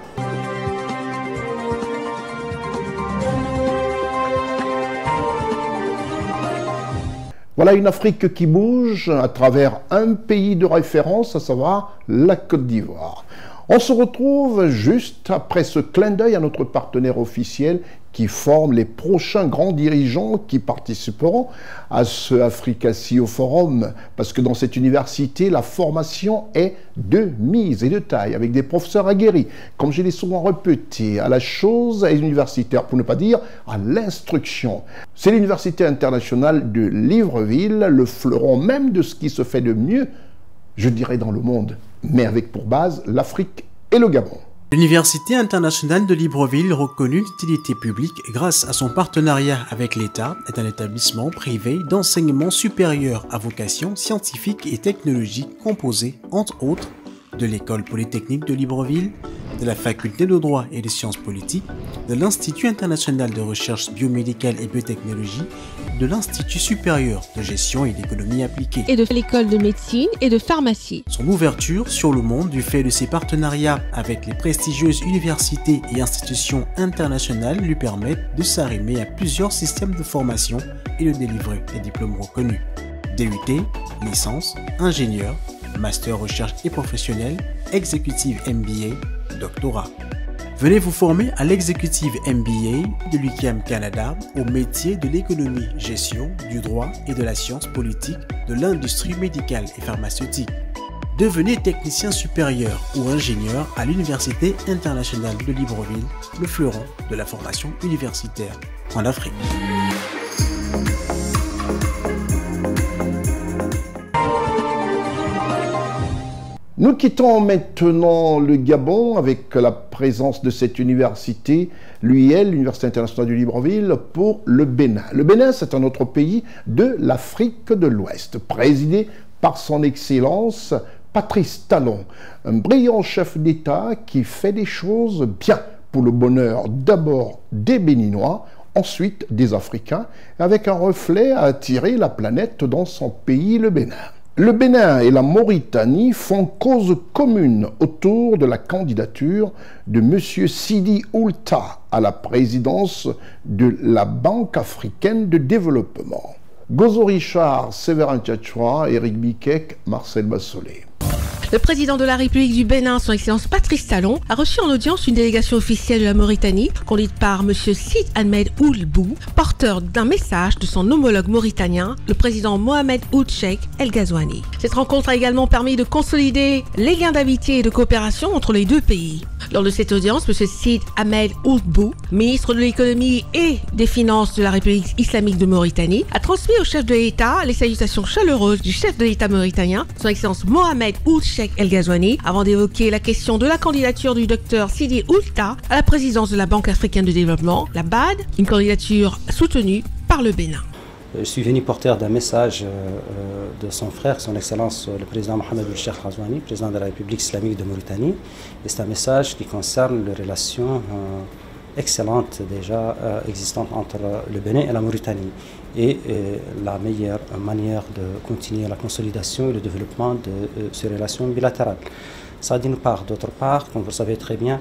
Voilà une Afrique qui bouge à travers un pays de référence, à savoir la Côte d'Ivoire. On se retrouve juste après ce clin d'œil à notre partenaire officiel qui forme les prochains grands dirigeants qui participeront à ce Africa CEO Forum. Parce que dans cette université, la formation est de mise et de taille, avec des professeurs aguerris, comme je l'ai souvent répété, à la chose universitaire, pour ne pas dire à l'instruction. C'est l'Université internationale de Libreville, le fleuron même de ce qui se fait de mieux, je dirais dans le monde, mais avec pour base l'Afrique et le Gabon. L'Université internationale de Libreville, reconnue d'utilité publique grâce à son partenariat avec l'État, est un établissement privé d'enseignement supérieur à vocation scientifique et technologique composé, entre autres, de l'École polytechnique de Libreville, de la Faculté de droit et des sciences politiques, de l'Institut international de recherche biomédicale et biotechnologie, de l'Institut supérieur de gestion et d'économie appliquée, et de l'école de médecine et de pharmacie. Son ouverture sur le monde du fait de ses partenariats avec les prestigieuses universités et institutions internationales lui permettent de s'arrimer à plusieurs systèmes de formation et de délivrer des diplômes reconnus. DUT, licence, ingénieur, master recherche et professionnel, exécutive MBA, doctorat. Venez vous former à l'exécutive MBA de l'UQAM Canada au métier de l'économie, gestion, du droit et de la science politique, de l'industrie médicale et pharmaceutique. Devenez technicien supérieur ou ingénieur à l'Université internationale de Libreville, le fleuron de la formation universitaire en Afrique. Nous quittons maintenant le Gabon avec la présence de cette université, l'UIL, l'Université internationale du Libreville, pour le Bénin. Le Bénin, c'est un autre pays de l'Afrique de l'Ouest, présidé par son Excellence Patrice Talon, un brillant chef d'État qui fait des choses bien pour le bonheur d'abord des Béninois, ensuite des Africains, avec un reflet à attirer la planète dans son pays, le Bénin. Le Bénin et la Mauritanie font cause commune autour de la candidature de M. Sidi Oulta à la présidence de la Banque africaine de développement. Gozo Richard, Séverin Tchatchoua, Éric Biquet, Marcel Bassolé. Le président de la République du Bénin, son Excellence Patrice Talon, a reçu en audience une délégation officielle de la Mauritanie, conduite par M. Sid Ahmed Ould Bou, porteur d'un message de son homologue mauritanien, le président Mohamed Ould Cheikh El Ghazouani. Cette rencontre a également permis de consolider les liens d'amitié et de coopération entre les deux pays. Lors de cette audience, M. Sid Ahmed Ould Bou, ministre de l'économie et des finances de la République islamique de Mauritanie, a transmis au chef de l'État les salutations chaleureuses du chef de l'État mauritanien, son Excellence Mohamed Ould Cheikh El Ghazouani, avant d'évoquer la question de la candidature du docteur Sidi Oulta à la présidence de la Banque africaine de développement, la BAD, une candidature soutenue par le Bénin. Je suis venu porteur d'un message de son frère, son Excellence le président Mohamed Ould Cheikh El Ghazouani, président de la République islamique de Mauritanie. Et c'est un message qui concerne les relations excellentes déjà existantes entre le Bénin et la Mauritanie et la meilleure manière de continuer la consolidation et le développement de ces relations bilatérales. Ça d'une part. D'autre part, comme vous le savez très bien,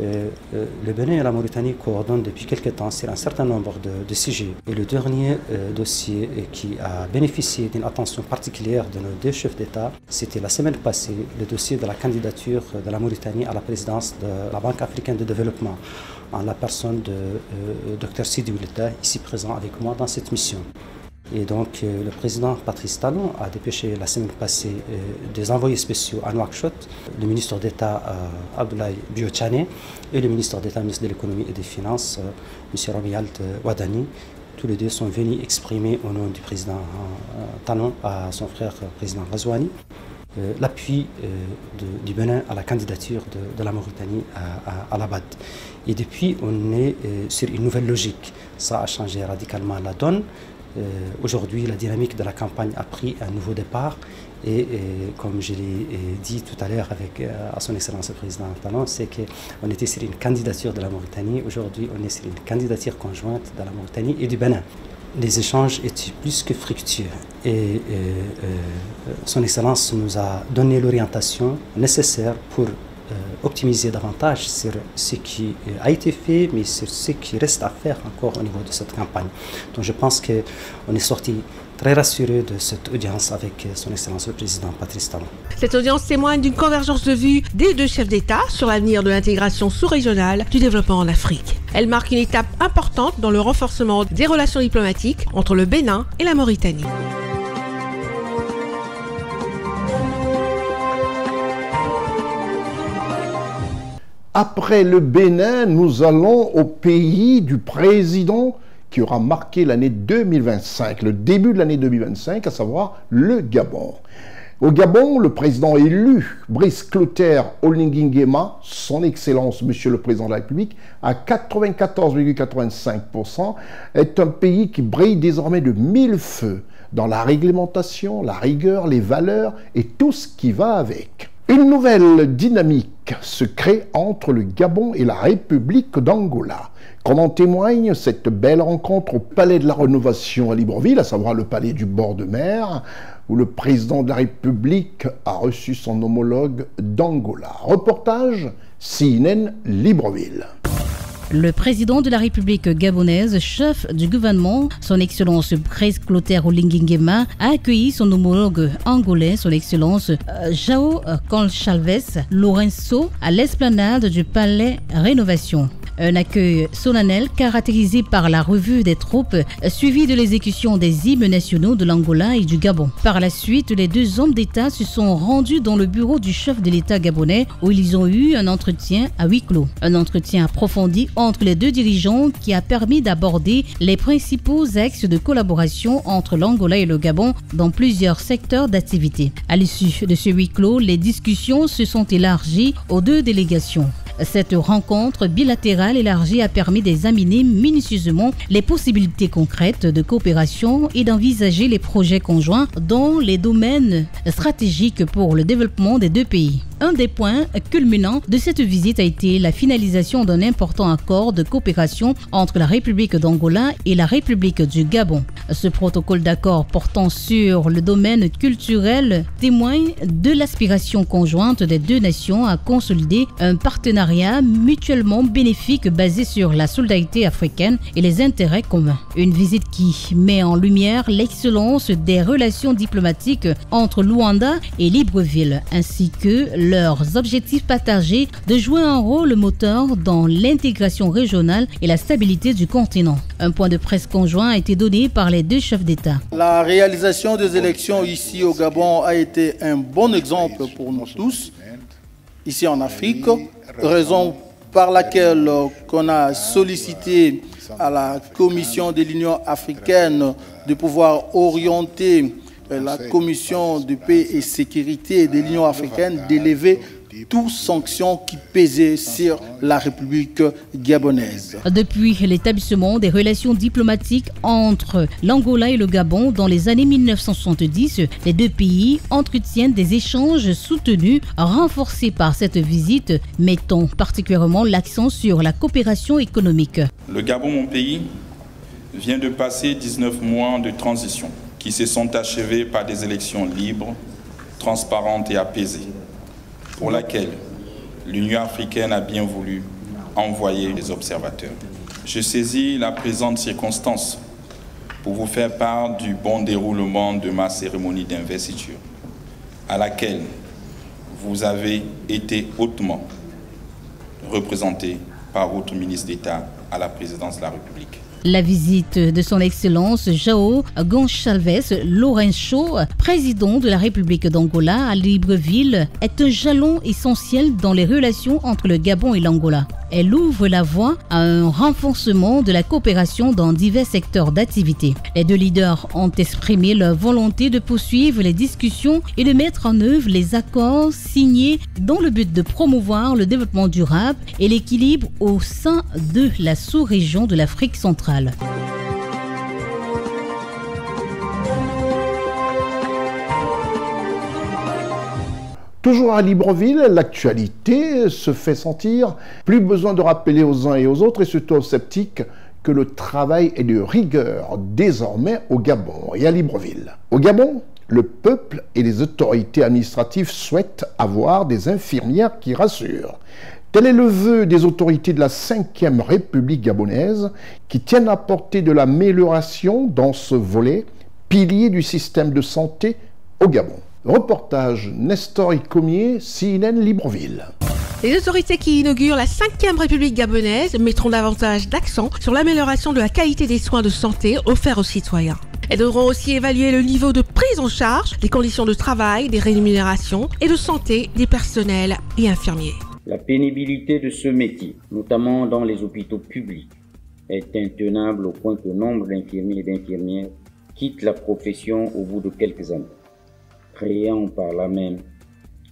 le Bénin et la Mauritanie coordonnent depuis quelques temps sur un certain nombre de sujets. Et le dernier dossier qui a bénéficié d'une attention particulière de nos deux chefs d'État, c'était la semaine passée, le dossier de la candidature de la Mauritanie à la présidence de la Banque africaine de développement, en la personne de Dr Sidi Oulta, ici présent avec moi dans cette mission. Et donc le président Patrice Talon a dépêché la semaine passée des envoyés spéciaux à Nouakchott, le ministre d'État Abdoulaye Biotchane et le ministre d'État, ministre de l'économie et des finances, M. Romiald Wadani. Tous les deux sont venus exprimer au nom du président Talon à son frère président Ghazouani l'appui du Bénin à la candidature de la Mauritanie à la BAD. Et depuis, on est sur une nouvelle logique. Ça a changé radicalement la donne. Aujourd'hui, la dynamique de la campagne a pris un nouveau départ et comme je l'ai dit tout à l'heure à son Excellence le Président Talon, c'est qu'on était sur une candidature de la Mauritanie. Aujourd'hui, on est sur une candidature conjointe de la Mauritanie et du Bénin. Les échanges étaient plus que fructueux et son Excellence nous a donné l'orientation nécessaire pour optimiser davantage sur ce qui a été fait, mais sur ce qui reste à faire encore au niveau de cette campagne. Donc je pense qu'on est sorti très rassuré de cette audience avec son Excellence le Président Patrice Talon. Cette audience témoigne d'une convergence de vues des deux chefs d'État sur l'avenir de l'intégration sous-régionale du développement en Afrique. Elle marque une étape importante dans le renforcement des relations diplomatiques entre le Bénin et la Mauritanie. Après le Bénin, nous allons au pays du président qui aura marqué l'année 2025, le début de l'année 2025, à savoir le Gabon. Au Gabon, le président élu, Brice Clotaire Oligui Nguema, son Excellence, Monsieur le Président de la République, à 94,85%, est un pays qui brille désormais de mille feux dans la réglementation, la rigueur, les valeurs et tout ce qui va avec. Une nouvelle dynamique se crée entre le Gabon et la République d'Angola. Comme en témoigne cette belle rencontre au Palais de la Rénovation à Libreville, à savoir le palais du bord de mer, où le président de la République a reçu son homologue d'Angola. Reportage CNN Libreville. Le président de la République gabonaise, chef du gouvernement, son Excellence Brice Clotaire Oligui Nguema, a accueilli son homologue angolais, son Excellence João Gonçalves Lourenço, à l'esplanade du Palais Rénovation. Un accueil solennel caractérisé par la revue des troupes, suivi de l'exécution des hymnes nationaux de l'Angola et du Gabon. Par la suite, les deux hommes d'État se sont rendus dans le bureau du chef de l'État gabonais où ils ont eu un entretien à huis clos. Un entretien approfondi entre les deux dirigeants qui a permis d'aborder les principaux axes de collaboration entre l'Angola et le Gabon dans plusieurs secteurs d'activité. À l'issue de ce huis clos, les discussions se sont élargies aux deux délégations. Cette rencontre bilatérale élargie a permis d'examiner minutieusement les possibilités concrètes de coopération et d'envisager les projets conjoints dans les domaines stratégiques pour le développement des deux pays. Un des points culminants de cette visite a été la finalisation d'un important accord de coopération entre la République d'Angola et la République du Gabon. Ce protocole d'accord portant sur le domaine culturel témoigne de l'aspiration conjointe des deux nations à consolider un partenariat mutuellement bénéfique basé sur la solidarité africaine et les intérêts communs. Une visite qui met en lumière l'excellence des relations diplomatiques entre Luanda et Libreville, ainsi que leurs objectifs partagés de jouer un rôle moteur dans l'intégration régionale et la stabilité du continent. Un point de presse conjoint a été donné par les deux chefs d'État. La réalisation des élections ici au Gabon a été un bon exemple pour nous tous, ici en Afrique, raison par laquelle on a sollicité à la Commission de l'Union africaine de pouvoir orienter la Commission de paix et sécurité de l'Union africaine d'élever toutes sanctions qui pesaient sur la République gabonaise. Depuis l'établissement des relations diplomatiques entre l'Angola et le Gabon dans les années 1970, les deux pays entretiennent des échanges soutenus, renforcés par cette visite, mettant particulièrement l'accent sur la coopération économique. Le Gabon, mon pays, vient de passer 19 mois de transition qui se sont achevés par des élections libres, transparentes et apaisées, pour laquelle l'Union africaine a bien voulu envoyer des observateurs. Je saisis la présente circonstance pour vous faire part du bon déroulement de ma cérémonie d'investiture, à laquelle vous avez été hautement représenté par votre ministre d'État à la présidence de la République. La visite de son Excellence João Gonçalves Lourenço, président de la République d'Angola à Libreville, est un jalon essentiel dans les relations entre le Gabon et l'Angola. Elle ouvre la voie à un renforcement de la coopération dans divers secteurs d'activité. Les deux leaders ont exprimé leur volonté de poursuivre les discussions et de mettre en œuvre les accords signés dans le but de promouvoir le développement durable et l'équilibre au sein de la sous-région de l'Afrique centrale. Toujours à Libreville, l'actualité se fait sentir. Plus besoin de rappeler aux uns et aux autres, et surtout aux sceptiques, que le travail est de rigueur désormais au Gabon et à Libreville. Au Gabon, le peuple et les autorités administratives souhaitent avoir des infirmières qui rassurent. Tel est le vœu des autorités de la 5e République gabonaise qui tiennent à porter de l'amélioration dans ce volet, pilier du système de santé au Gabon. Reportage Nestor Icomier, CNN Libreville. Les autorités qui inaugurent la 5e République gabonaise mettront davantage d'accent sur l'amélioration de la qualité des soins de santé offerts aux citoyens. Elles devront aussi évaluer le niveau de prise en charge, les conditions de travail, des rémunérations et de santé des personnels et infirmiers. La pénibilité de ce métier, notamment dans les hôpitaux publics, est intenable au point que nombre d'infirmiers et d'infirmières quittent la profession au bout de quelques années, créant par là même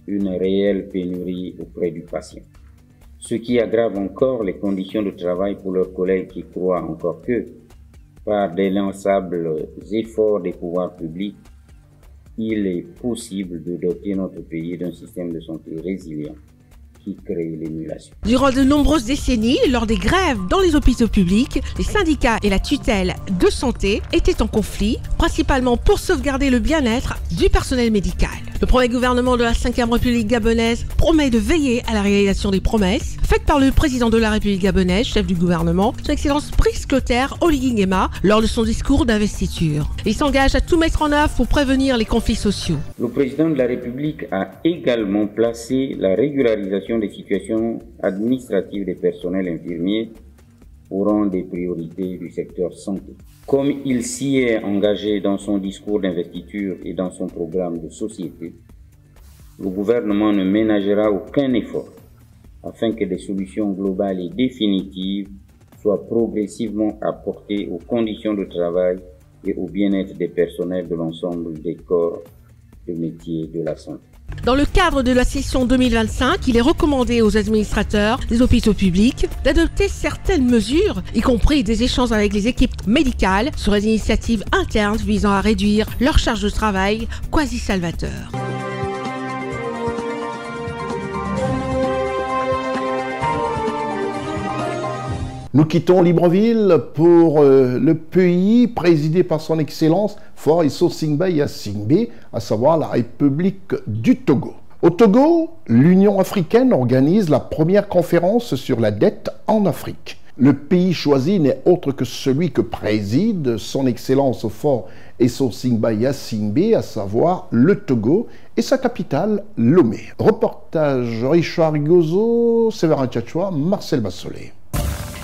une réelle pénurie auprès du patient. Ce qui aggrave encore les conditions de travail pour leurs collègues qui croient encore que, par d'inlançables efforts des pouvoirs publics, il est possible de doter notre pays d'un système de santé résilient qui crée l'émulation. Durant de nombreuses décennies, lors des grèves dans les hôpitaux publics, les syndicats et la tutelle de santé étaient en conflit, principalement pour sauvegarder le bien-être du personnel médical. Le premier gouvernement de la 5e République gabonaise promet de veiller à la réalisation des promesses faites par le président de la République gabonaise, chef du gouvernement, son Excellence Brice Clotaire Oligui Nguema, lors de son discours d'investiture. Il s'engage à tout mettre en œuvre pour prévenir les conflits sociaux. Le président de la République a également placé la régularisation des situations administratives des personnels infirmiers au rang des priorités du secteur santé. Comme il s'y est engagé dans son discours d'investiture et dans son programme de société, le gouvernement ne ménagera aucun effort afin que des solutions globales et définitives soient progressivement apportées aux conditions de travail et au bien-être des personnels de l'ensemble des corps de métiers de la santé. Dans le cadre de la session 2025, il est recommandé aux administrateurs des hôpitaux publics d'adopter certaines mesures, y compris des échanges avec les équipes médicales sur les initiatives internes visant à réduire leur charge de travail quasi salvateur. Nous quittons Libreville pour le pays présidé par son Excellence Faure Essosingba Gnassingbé, à savoir la République du Togo. Au Togo, l'Union africaine organise la première conférence sur la dette en Afrique. Le pays choisi n'est autre que celui que préside son Excellence Faure Essosingba Gnassingbé, à savoir le Togo, et sa capitale, Lomé. Reportage Richard Gozo, Séverin Tchatchoua, Marcel Bassolé.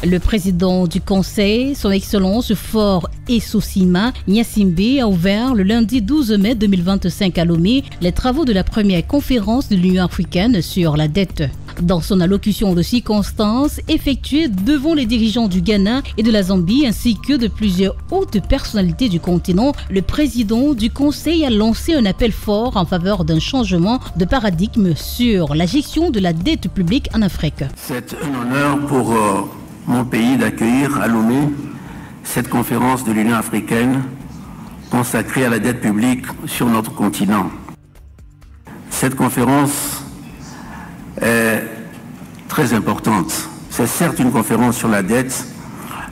Le président du Conseil, son Excellence Faure Essosingba Gnassingbé, a ouvert le lundi 12 mai 2025 à Lomé les travaux de la première conférence de l'Union africaine sur la dette. Dans son allocution de circonstance effectuée devant les dirigeants du Ghana et de la Zambie ainsi que de plusieurs hautes personnalités du continent, le président du Conseil a lancé un appel fort en faveur d'un changement de paradigme sur la gestion de la dette publique en Afrique. C'est un honneur pour mon pays d'accueillir à Lomé cette conférence de l'Union africaine consacrée à la dette publique sur notre continent. Cette conférence est très importante. C'est certes une conférence sur la dette,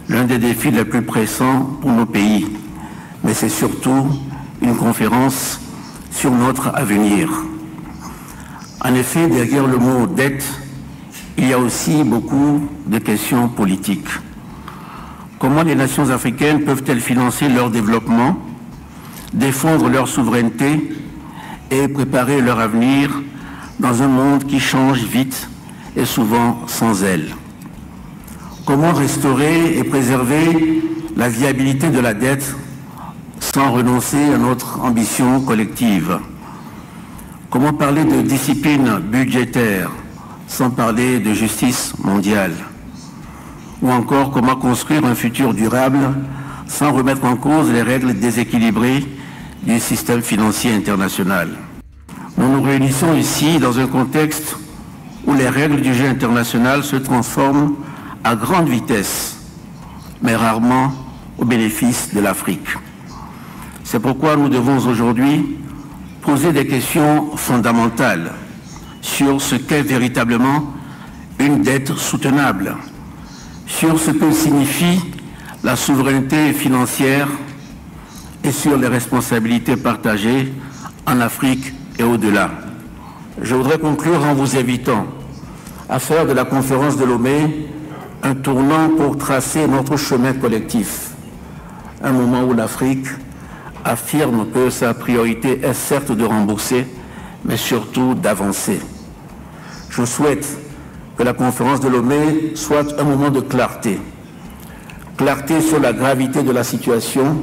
l'un des défis les plus pressants pour nos pays, mais c'est surtout une conférence sur notre avenir. En effet, derrière le mot dette, il y a aussi beaucoup de questions politiques. Comment les nations africaines peuvent-elles financer leur développement, défendre leur souveraineté et préparer leur avenir dans un monde qui change vite et souvent sans elles? Comment restaurer et préserver la viabilité de la dette sans renoncer à notre ambition collective? Comment parler de discipline budgétaire sans parler de justice mondiale? Ou encore, comment construire un futur durable sans remettre en cause les règles déséquilibrées du système financier international? Nous nous réunissons ici dans un contexte où les règles du jeu international se transforment à grande vitesse, mais rarement au bénéfice de l'Afrique. C'est pourquoi nous devons aujourd'hui poser des questions fondamentales sur ce qu'est véritablement une dette soutenable, sur ce que signifie la souveraineté financière et sur les responsabilités partagées en Afrique et au-delà. Je voudrais conclure en vous invitant à faire de la conférence de Lomé un tournant pour tracer notre chemin collectif, un moment où l'Afrique affirme que sa priorité est certes de rembourser, mais surtout d'avancer. Je souhaite que la conférence de Lomé soit un moment de clarté. Clarté sur la gravité de la situation,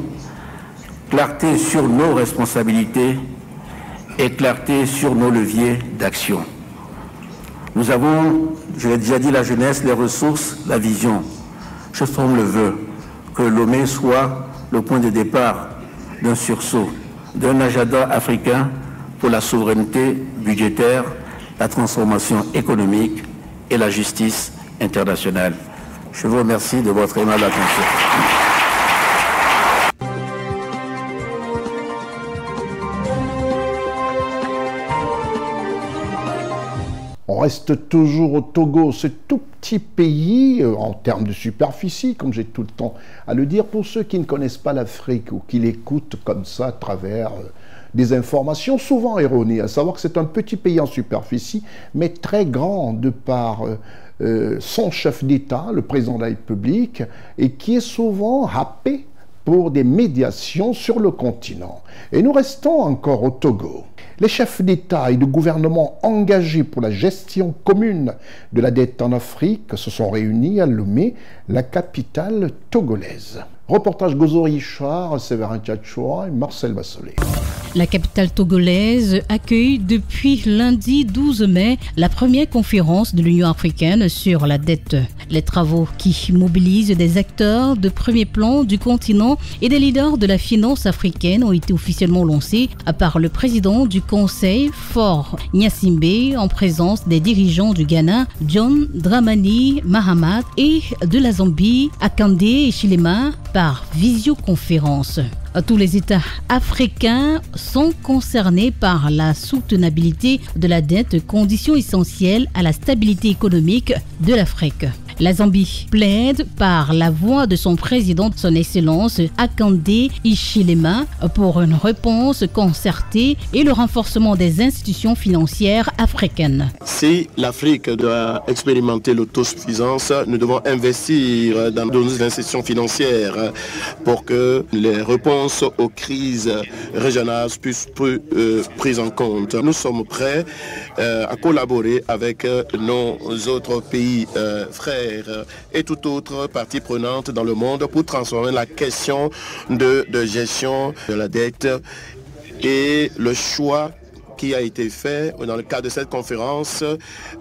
clarté sur nos responsabilités et clarté sur nos leviers d'action. Nous avons, je l'ai déjà dit, la jeunesse, les ressources, la vision. Je forme le vœu que Lomé soit le point de départ d'un sursaut, d'un agenda africain pour la souveraineté budgétaire, la transformation économique et la justice internationale. Je vous remercie de votre aimable attention. On reste toujours au Togo, ce tout petit pays en termes de superficie, comme j'ai tout le temps à le dire, pour ceux qui ne connaissent pas l'Afrique ou qui l'écoutent comme ça à travers des informations souvent erronées, à savoir que c'est un petit pays en superficie, mais très grand de par son chef d'État, le président de la République, et qui est souvent happé pour des médiations sur le continent. Et nous restons encore au Togo. Les chefs d'État et de gouvernement engagés pour la gestion commune de la dette en Afrique se sont réunis à Lomé, la capitale togolaise. Reportage Gozo Richard, Séverin Tchatchoua et Marcel Bassolé. La capitale togolaise accueille depuis lundi 12 mai la première conférence de l'Union africaine sur la dette. Les travaux qui mobilisent des acteurs de premier plan du continent et des leaders de la finance africaine ont été officiellement lancés par le président du Conseil, Faure Gnassingbé, en présence des dirigeants du Ghana, John Dramani Mahama, et de la Zambie, Akande Hichilema, par visioconférence. Tous les États africains sont concernés par la soutenabilité de la dette, condition essentielle à la stabilité économique de l'Afrique. La Zambie plaide par la voix de son président, son Excellence Hakainde Hichilema, pour une réponse concertée et le renforcement des institutions financières africaines. Si l'Afrique doit expérimenter l'autosuffisance, nous devons investir dans nos institutions financières pour que les réponses aux crises régionales puissent être prises en compte. Nous sommes prêts à collaborer avec nos autres pays frères et toute autre partie prenante dans le monde pour transformer la question de gestion de la dette. Et le choix qui a été fait dans le cadre de cette conférence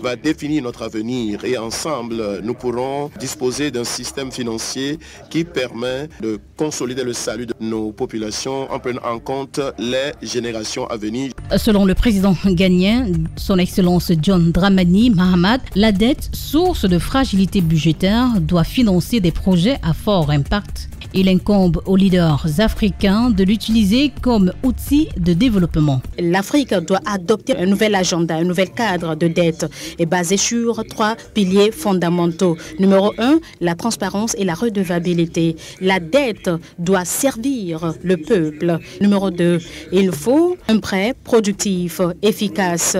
va définir notre avenir et ensemble nous pourrons disposer d'un système financier qui permet de consolider le salut de nos populations en prenant en compte les générations à venir. Selon le président ghanéen, son Excellence John Dramani Mahama, la dette, source de fragilité budgétaire, doit financer des projets à fort impact. Il incombe aux leaders africains de l'utiliser comme outil de développement. L'Afrique doit adopter un nouvel agenda, un nouvel cadre de dette et basé sur 3 piliers fondamentaux. Numéro 1, la transparence et la redevabilité. La dette doit servir le peuple. Numéro 2, il faut un prêt productif, efficace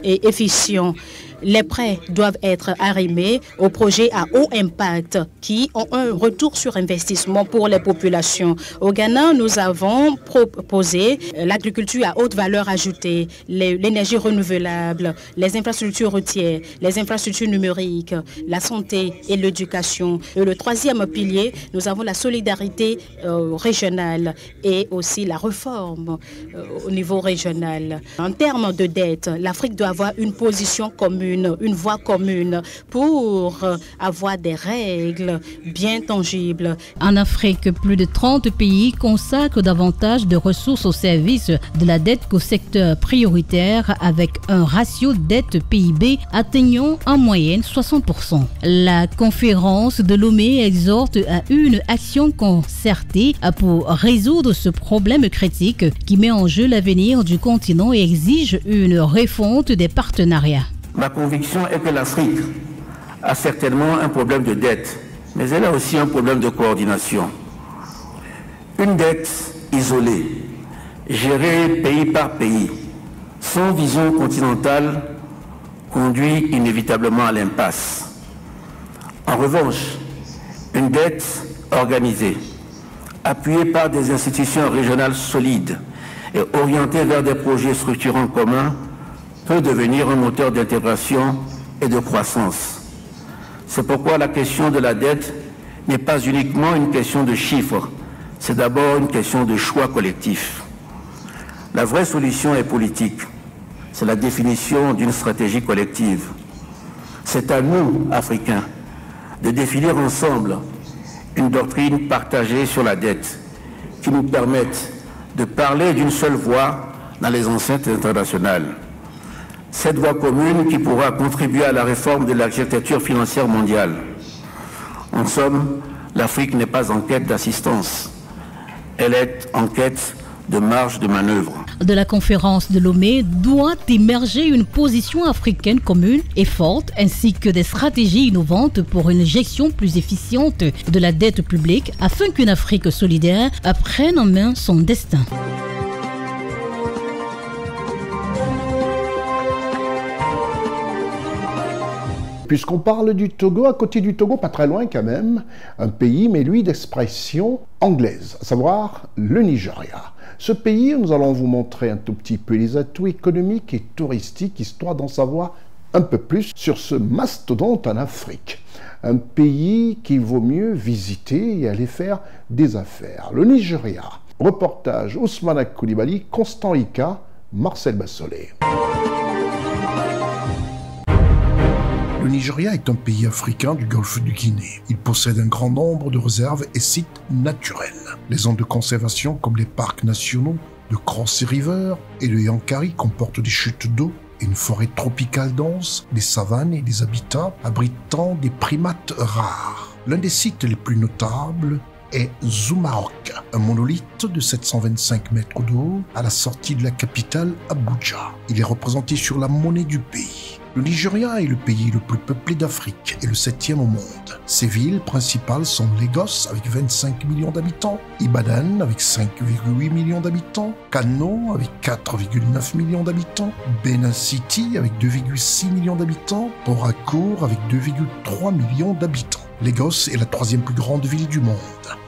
et efficient. Les prêts doivent être arrimés aux projets à haut impact qui ont un retour sur investissement pour les populations. Au Ghana, nous avons proposé l'agriculture à haute valeur ajoutée, l'énergie renouvelable, les infrastructures routières, les infrastructures numériques, la santé et l'éducation. Et le 3e pilier, nous avons la solidarité régionale et aussi la réforme au niveau régional. En termes de dette, l'Afrique doit avoir une position commune, une voie commune pour avoir des règles bien tangibles. En Afrique, plus de 30 pays consacrent davantage de ressources au service de la dette qu'au secteur prioritaire avec un ratio dette-PIB atteignant en moyenne 60%. La conférence de Lomé exhorte à une action concertée pour résoudre ce problème critique qui met en jeu l'avenir du continent et exige une refonte des partenariats. Ma conviction est que l'Afrique a certainement un problème de dette, mais elle a aussi un problème de coordination. Une dette isolée, gérée pays par pays, sans vision continentale, conduit inévitablement à l'impasse. En revanche, une dette organisée, appuyée par des institutions régionales solides et orientée vers des projets structurants communs, peut devenir un moteur d'intégration et de croissance. C'est pourquoi la question de la dette n'est pas uniquement une question de chiffres, c'est d'abord une question de choix collectif. La vraie solution est politique, c'est la définition d'une stratégie collective. C'est à nous, Africains, de définir ensemble une doctrine partagée sur la dette qui nous permette de parler d'une seule voix dans les enceintes internationales. Cette voie commune qui pourra contribuer à la réforme de l'architecture financière mondiale. En somme, l'Afrique n'est pas en quête d'assistance, elle est en quête de marge de manœuvre. De la conférence de Lomé doit émerger une position africaine commune et forte, ainsi que des stratégies innovantes pour une gestion plus efficiente de la dette publique, afin qu'une Afrique solidaire prenne en main son destin. Puisqu'on parle du Togo, à côté du Togo, pas très loin quand même, un pays, mais lui d'expression anglaise, à savoir le Nigeria. Ce pays, nous allons vous montrer un tout petit peu les atouts économiques et touristiques, histoire d'en savoir un peu plus sur ce mastodonte en Afrique. Un pays qu'il vaut mieux visiter et aller faire des affaires. Le Nigeria. Reportage Ousmane Koulibaly, Constant Ika, Marcel Bassolé. Le Nigeria est un pays africain du golfe du Guinée. Il possède un grand nombre de réserves et sites naturels. Les zones de conservation comme les parcs nationaux de Cross River et de Yankari comportent des chutes d'eau et une forêt tropicale dense, des savanes et des habitats abritant des primates rares. L'un des sites les plus notables est Zuma-Rock, un monolithe de 725 mètres d'eau à la sortie de la capitale Abuja. Il est représenté sur la monnaie du pays. Le Nigeria est le pays le plus peuplé d'Afrique et le 7e au monde. Ses villes principales sont Lagos avec 25 millions d'habitants, Ibadan avec 5,8 millions d'habitants, Kano avec 4,9 millions d'habitants, Benin City avec 2,6 millions d'habitants, Port Harcourt avec 2,3 millions d'habitants. Lagos est la 3e plus grande ville du monde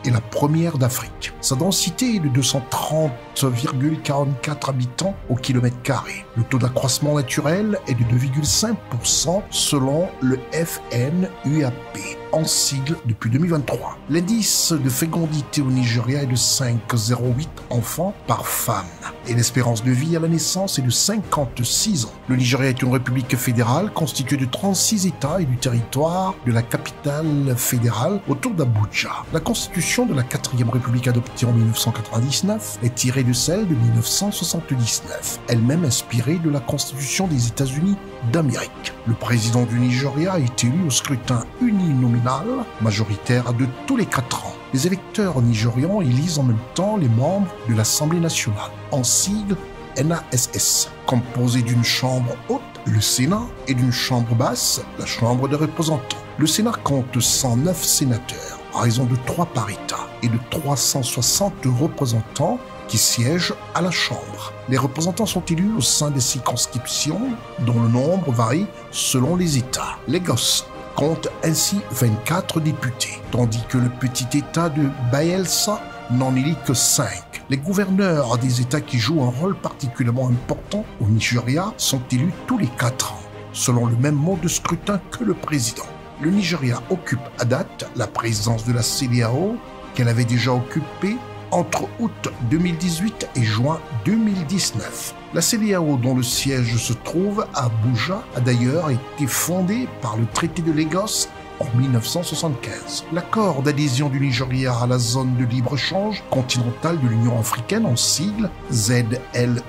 et la première d'Afrique. Sa densité est de 230,44 habitants au kilomètre carré. Le taux d'accroissement naturel est de 2,5% selon le FNUAP, en sigle depuis 2023. L'indice de fécondité au Nigeria est de 5,08 enfants par femme et l'espérance de vie à la naissance est de 56 ans. Le Nigeria est une république fédérale constituée de 36 États et du territoire de la capitale fédérale autour d'Abuja. La constitution de la 4e République adoptée en 1999 est tirée de celle de 1979, elle-même inspirée de la constitution des États-Unis d'Amérique. Le président du Nigeria est élu au scrutin uninominal majoritaire de tous les 4 ans. Les électeurs nigérians élisent en même temps les membres de l'Assemblée nationale, en sigle NASS, composée d'une chambre haute, le Sénat, et d'une chambre basse, la Chambre des représentants. Le Sénat compte 109 sénateurs, à raison de 3 par État, et de 360 représentants qui siègent à la Chambre. Les représentants sont élus au sein des circonscriptions, dont le nombre varie selon les États. Lagos compte ainsi 24 députés, tandis que le petit État de Bayelsa n'en élit que 5. Les gouverneurs des États qui jouent un rôle particulièrement important au Nigeria sont élus tous les 4 ans, selon le même mode de scrutin que le président. Le Nigeria occupe à date la présidence de la CEDEAO qu'elle avait déjà occupée entre août 2018 et juin 2019. La CEDEAO, dont le siège se trouve à Abuja, a d'ailleurs été fondée par le traité de Lagos en 1975. L'accord d'adhésion du Nigeria à la zone de libre-échange continentale de l'Union africaine, en sigle ZLECAF,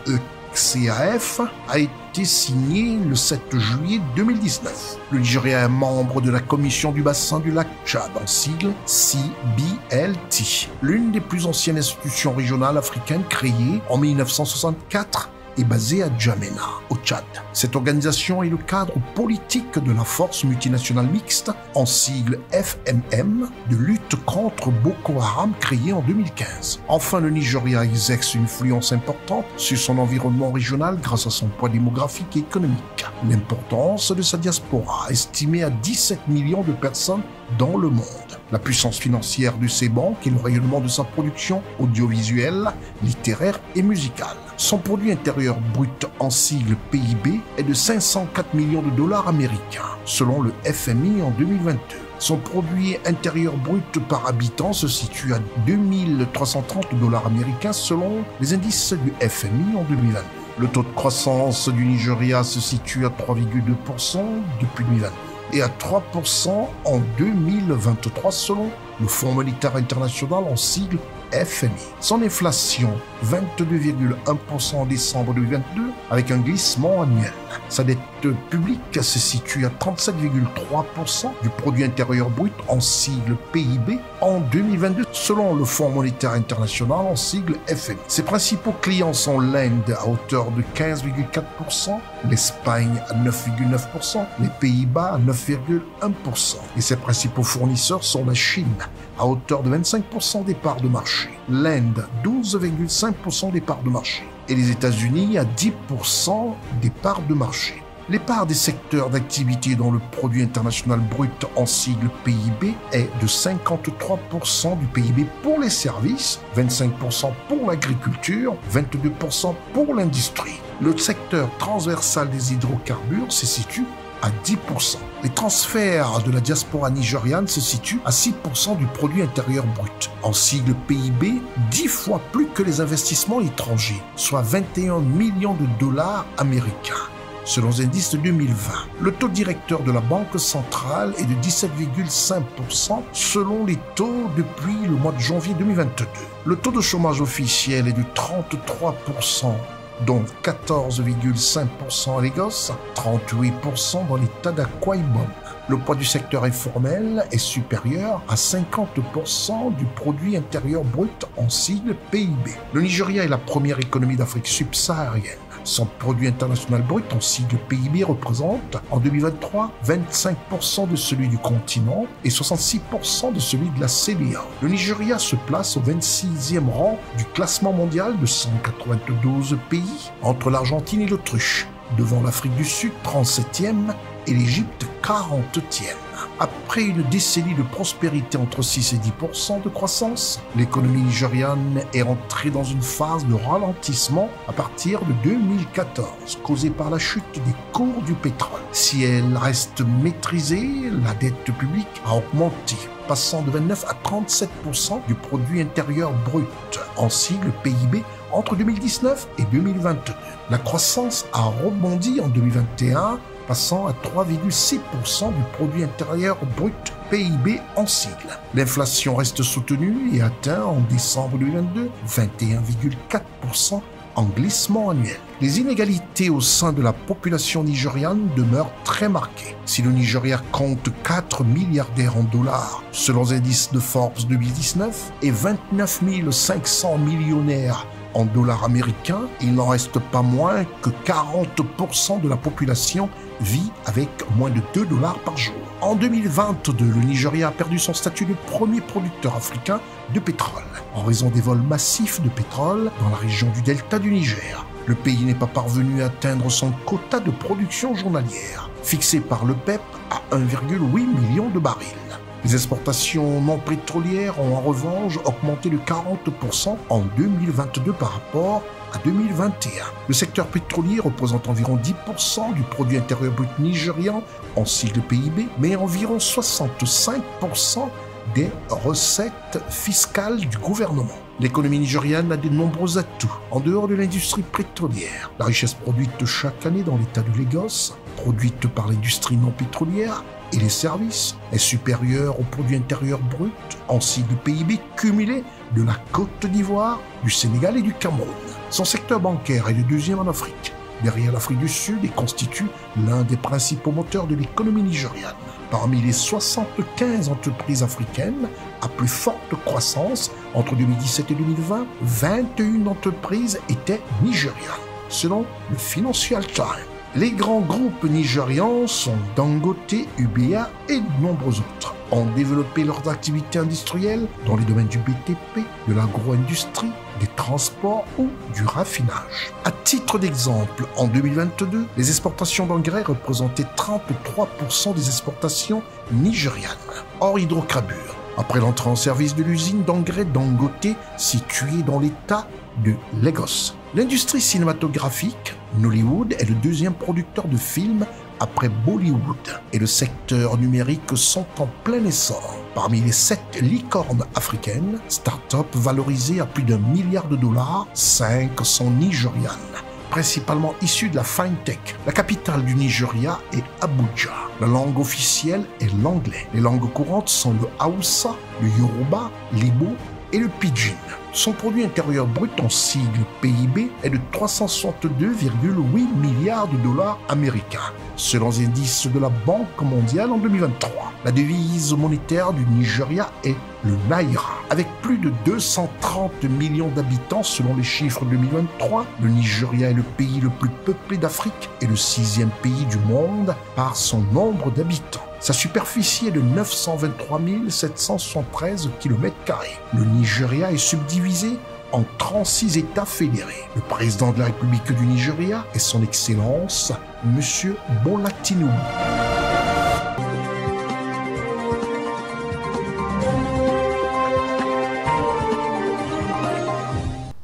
a été signé le 7 juillet 2019. Le Nigeria est membre de la Commission du bassin du lac Tchad, en sigle CBLT, l'une des plus anciennes institutions régionales africaines créées en 1964 est basée à Djamena, au Tchad. Cette organisation est le cadre politique de la force multinationale mixte, en sigle FMM, de lutte contre Boko Haram créée en 2015. Enfin, le Nigeria exerce une influence importante sur son environnement régional grâce à son poids démographique et économique. L'importance de sa diaspora, estimée à 17 millions de personnes dans le monde. La puissance financière de ses banques et le rayonnement de sa production audiovisuelle, littéraire et musicale. Son produit intérieur brut, en sigle PIB, est de 504 millions de dollars américains, selon le FMI en 2022. Son produit intérieur brut par habitant se situe à 2330 dollars américains selon les indices du FMI en 2022. Le taux de croissance du Nigeria se situe à 3,2% depuis 2022 et à 3% en 2023 selon le Fonds monétaire international, en sigle FMI. Son inflation, 22,1% en décembre 2022, avec un glissement annuel. Sa dette publique se situe à 37,3% du produit intérieur brut, en sigle PIB, en 2022, selon le Fonds monétaire international, en sigle FMI. Ses principaux clients sont l'Inde à hauteur de 15,4%, l'Espagne à 9,9%, les Pays-Bas à 9,1%. Et ses principaux fournisseurs sont la Chine, à hauteur de 25% des parts de marché, l'Inde 12,5% des parts de marché et les États-Unis à 10% des parts de marché. Les parts des secteurs d'activité dans le produit international brut, en sigle PIB, est de 53% du PIB pour les services, 25% pour l'agriculture, 22% pour l'industrie. Le secteur transversal des hydrocarbures se situe à 10%. Les transferts de la diaspora nigériane se situent à 6% du produit intérieur brut. En sigle PIB, 10 fois plus que les investissements étrangers, soit 21 millions de dollars américains, selon les indices de 2020. Le taux directeur de la Banque centrale est de 17,5% selon les taux depuis le mois de janvier 2022. Le taux de chômage officiel est de 33%. dont 14,5% à Lagos, 38% dans l'état d'Akwa Ibom. Le poids du secteur informel est supérieur à 50% du produit intérieur brut, en sigle PIB. Le Nigeria est la première économie d'Afrique subsaharienne Son produit international brut, en sigle PIB, représente en 2023 25% de celui du continent et 66% de celui de la CEDEAO. Le Nigeria se place au 26e rang du classement mondial de 192 pays, entre l'Argentine et l'Autriche, devant l'Afrique du Sud 37e et l'Égypte 40e. Après une décennie de prospérité entre 6 et 10% de croissance, l'économie nigériane est entrée dans une phase de ralentissement à partir de 2014, causée par la chute des cours du pétrole. Si elle reste maîtrisée, la dette publique a augmenté, passant de 29 à 37% du produit intérieur brut, en sigle PIB, entre 2019 et 2022. La croissance a rebondi en 2021, passant à 3,6% du produit intérieur brut PIB en sigle. L'inflation reste soutenue et atteint en décembre 2022 21,4% en glissement annuel. Les inégalités au sein de la population nigériane demeurent très marquées. Si le Nigeria compte 4 milliardaires en dollars, selon l'indice de Forbes 2019, et 29 500 millionnaires en dollars américains, il n'en reste pas moins que 40% de la population vit avec moins de 2 dollars par jour. En 2022, le Nigeria a perdu son statut de premier producteur africain de pétrole, en raison des vols massifs de pétrole dans la région du delta du Niger. Le pays n'est pas parvenu à atteindre son quota de production journalière, fixé par le PEP à 1,8 million de barils. Les exportations non pétrolières ont en revanche augmenté de 40% en 2022 par rapport à 2021. Le secteur pétrolier représente environ 10% du produit intérieur brut nigérian en sigle PIB, mais environ 65% des recettes fiscales du gouvernement. L'économie nigériane a de nombreux atouts en dehors de l'industrie pétrolière. La richesse produite chaque année dans l'état de Lagos, produite par l'industrie non pétrolière, et les services est supérieur au produit intérieur brut en sigle PIB cumulé de la Côte d'Ivoire, du Sénégal et du Cameroun. Son secteur bancaire est le deuxième en Afrique, derrière l'Afrique du Sud, et constitue l'un des principaux moteurs de l'économie nigériane. Parmi les 75 entreprises africaines à plus forte croissance entre 2017 et 2020, 21 entreprises étaient nigérianes, selon le Financial Times. Les grands groupes nigérians sont Dangote, UBA et de nombreux autres. Ont développé leurs activités industrielles dans les domaines du BTP, de l'agro-industrie, des transports ou du raffinage. À titre d'exemple, en 2022, les exportations d'engrais représentaient 33% des exportations nigérianes, hors hydrocarbures, après l'entrée en service de l'usine d'engrais Dangote située dans l'état de Lagos. L'industrie cinématographique, Nollywood, est le deuxième producteur de films après Bollywood, et le secteur numérique sont en plein essor. Parmi les 7 licornes africaines, start-up valorisées à plus d'1 milliard de dollars, 5 sont nigérianes, principalement issues de la FinTech. La capitale du Nigeria est Abuja. La langue officielle est l'anglais. Les langues courantes sont le Hausa, le Yoruba, l'Igbo et le Pidgin. Son produit intérieur brut en sigle PIB est de 362,8 milliards de dollars américains, selon les indices de la Banque mondiale en 2023. La devise monétaire du Nigeria est le Naira. Avec plus de 230 millions d'habitants selon les chiffres de 2023, le Nigeria est le pays le plus peuplé d'Afrique et le 6e pays du monde par son nombre d'habitants. Sa superficie est de 923 773 km². Le Nigeria est subdivisé en 36 États fédérés. Le président de la République du Nigeria est son Excellence, M. Bola Tinubu.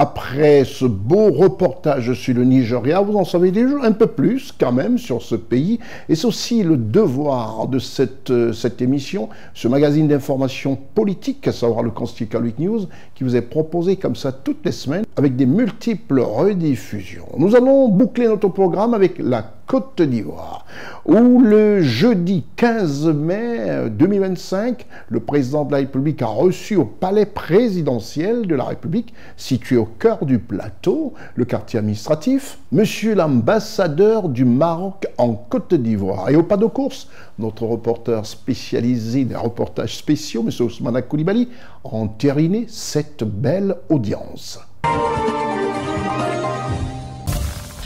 Après ce beau reportage sur le Nigeria, vous en savez déjà un peu plus quand même sur ce pays. Et c'est aussi le devoir de cette émission, ce magazine d'information politique, à savoir le Constitutional Week News, qui vous est proposé comme ça toutes les semaines avec des multiples rediffusions. Nous allons boucler notre programme avec la Côte d'Ivoire, où le jeudi 15 mai 2025, le président de la République a reçu au palais présidentiel de la République, situé au cœur du plateau, le quartier administratif, monsieur l'ambassadeur du Maroc en Côte d'Ivoire. Et au pas de course, notre reporter spécialisé des reportages spéciaux, monsieur Ousmane Koulibaly, a entériné cette belle audience.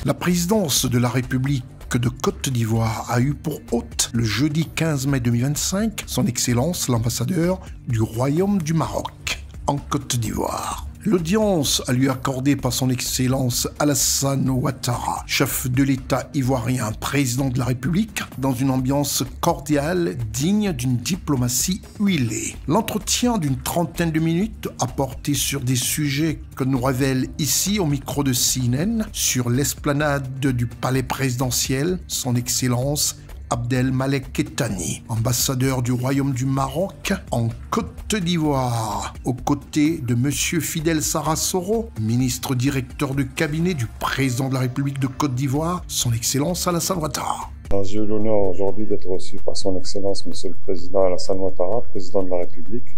La présidence de la République de Côte d'Ivoire a eu pour hôte le jeudi 15 mai 2025 son Excellence l'ambassadeur du Royaume du Maroc en Côte d'Ivoire. L'audience a lieu accordée par son Excellence Alassane Ouattara, chef de l'État ivoirien, président de la République, dans une ambiance cordiale digne d'une diplomatie huilée. L'entretien d'une trentaine de minutes a porté sur des sujets que nous révèle ici au micro de CNN sur l'esplanade du palais présidentiel, son Excellence Abdelmalek Kettani, ambassadeur du Royaume du Maroc en Côte d'Ivoire, aux côtés de M. Fidel Sarasoro, ministre directeur de cabinet du président de la République de Côte d'Ivoire, son Excellence Alassane Ouattara. J'ai eu l'honneur aujourd'hui d'être reçu par son Excellence M. le Président Alassane Ouattara, président de la République,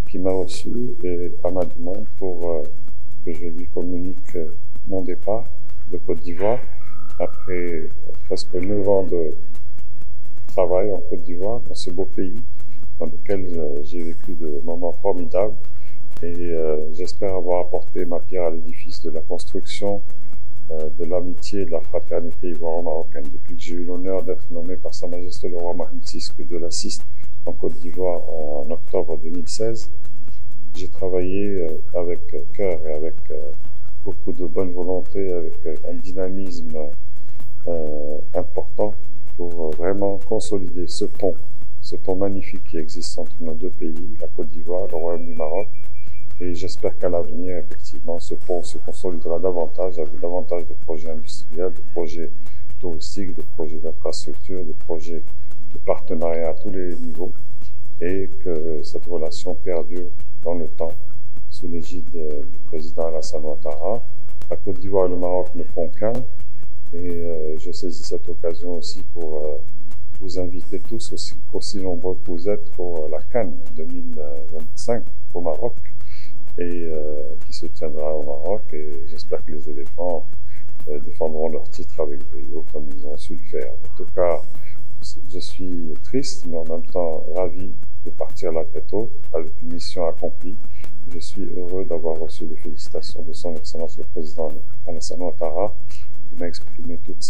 qui m'a reçu et à ma demande pour que je lui communique mon départ de Côte d'Ivoire après presque 9 ans de travail en Côte d'Ivoire, dans ce beau pays dans lequel j'ai vécu de moments formidables et j'espère avoir apporté ma pierre à l'édifice de la construction de l'amitié et de la fraternité ivoiro-marocaine depuis que j'ai eu l'honneur d'être nommé par Sa Majesté le roi Mohamed VI de l'Assiste en Côte d'Ivoire en octobre 2016. J'ai travaillé avec cœur et avec beaucoup de bonne volonté, avec un dynamisme important pour vraiment consolider ce pont magnifique qui existe entre nos deux pays, la Côte d'Ivoire, le Royaume du Maroc. Et j'espère qu'à l'avenir, effectivement, ce pont se consolidera davantage avec davantage de projets industriels, de projets touristiques, de projets d'infrastructure, de projets de partenariat à tous les niveaux et que cette relation perdure dans le temps sous l'égide du président Alassane Ouattara. La Côte d'Ivoire et le Maroc ne font qu'un. Et je saisis cette occasion aussi pour vous inviter tous, aussi nombreux que vous êtes, pour la CAN 2025 au Maroc, et qui se tiendra au Maroc. Et j'espère que les éléphants défendront leur titre avec brio, comme ils ont su le faire. En tout cas, je suis triste, mais en même temps ravi de partir la tête haute, avec une mission accomplie. Je suis heureux d'avoir reçu les félicitations de son Excellence le Président Alassane Ouattara. Il m'a exprimé toute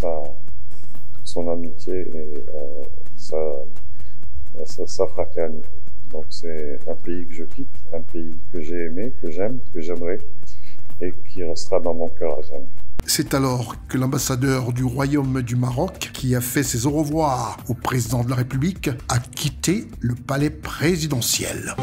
son amitié et sa fraternité. Donc c'est un pays que je quitte, un pays que j'ai aimé, que j'aime, que j'aimerais et qui restera dans mon cœur à jamais. C'est alors que l'ambassadeur du Royaume du Maroc, qui a fait ses au revoir au président de la République, a quitté le palais présidentiel.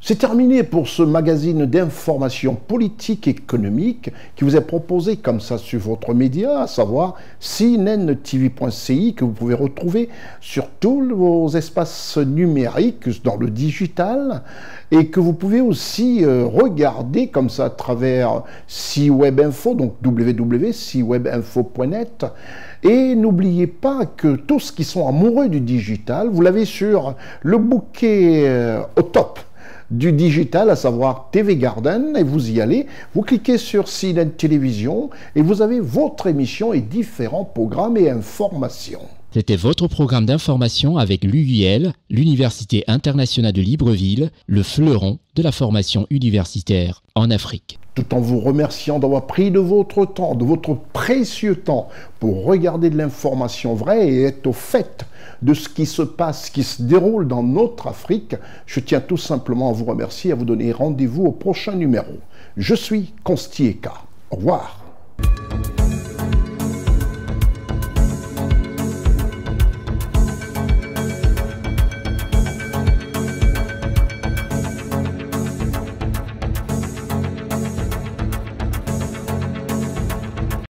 C'est terminé pour ce magazine d'information politique et économique qui vous est proposé comme ça sur votre média, à savoir CNNTV.ci, que vous pouvez retrouver sur tous vos espaces numériques dans le digital et que vous pouvez aussi regarder comme ça à travers CWebInfo, donc www.cwebinfo.net. Et n'oubliez pas que tous qui sont amoureux du digital, vous l'avez sur le bouquet au top du digital, à savoir TV Garden, et vous y allez, vous cliquez sur CNN Télévision et vous avez votre émission et différents programmes et informations. C'était votre programme d'information avec l'UIL, l'Université internationale de Libreville, le fleuron de la formation universitaire en Afrique. Tout en vous remerciant d'avoir pris de votre temps, de votre précieux temps pour regarder de l'information vraie et être au fait de ce qui se passe, qui se déroule dans notre Afrique, je tiens tout simplement à vous remercier et à vous donner rendez-vous au prochain numéro. Je suis Consti Eka. Au revoir.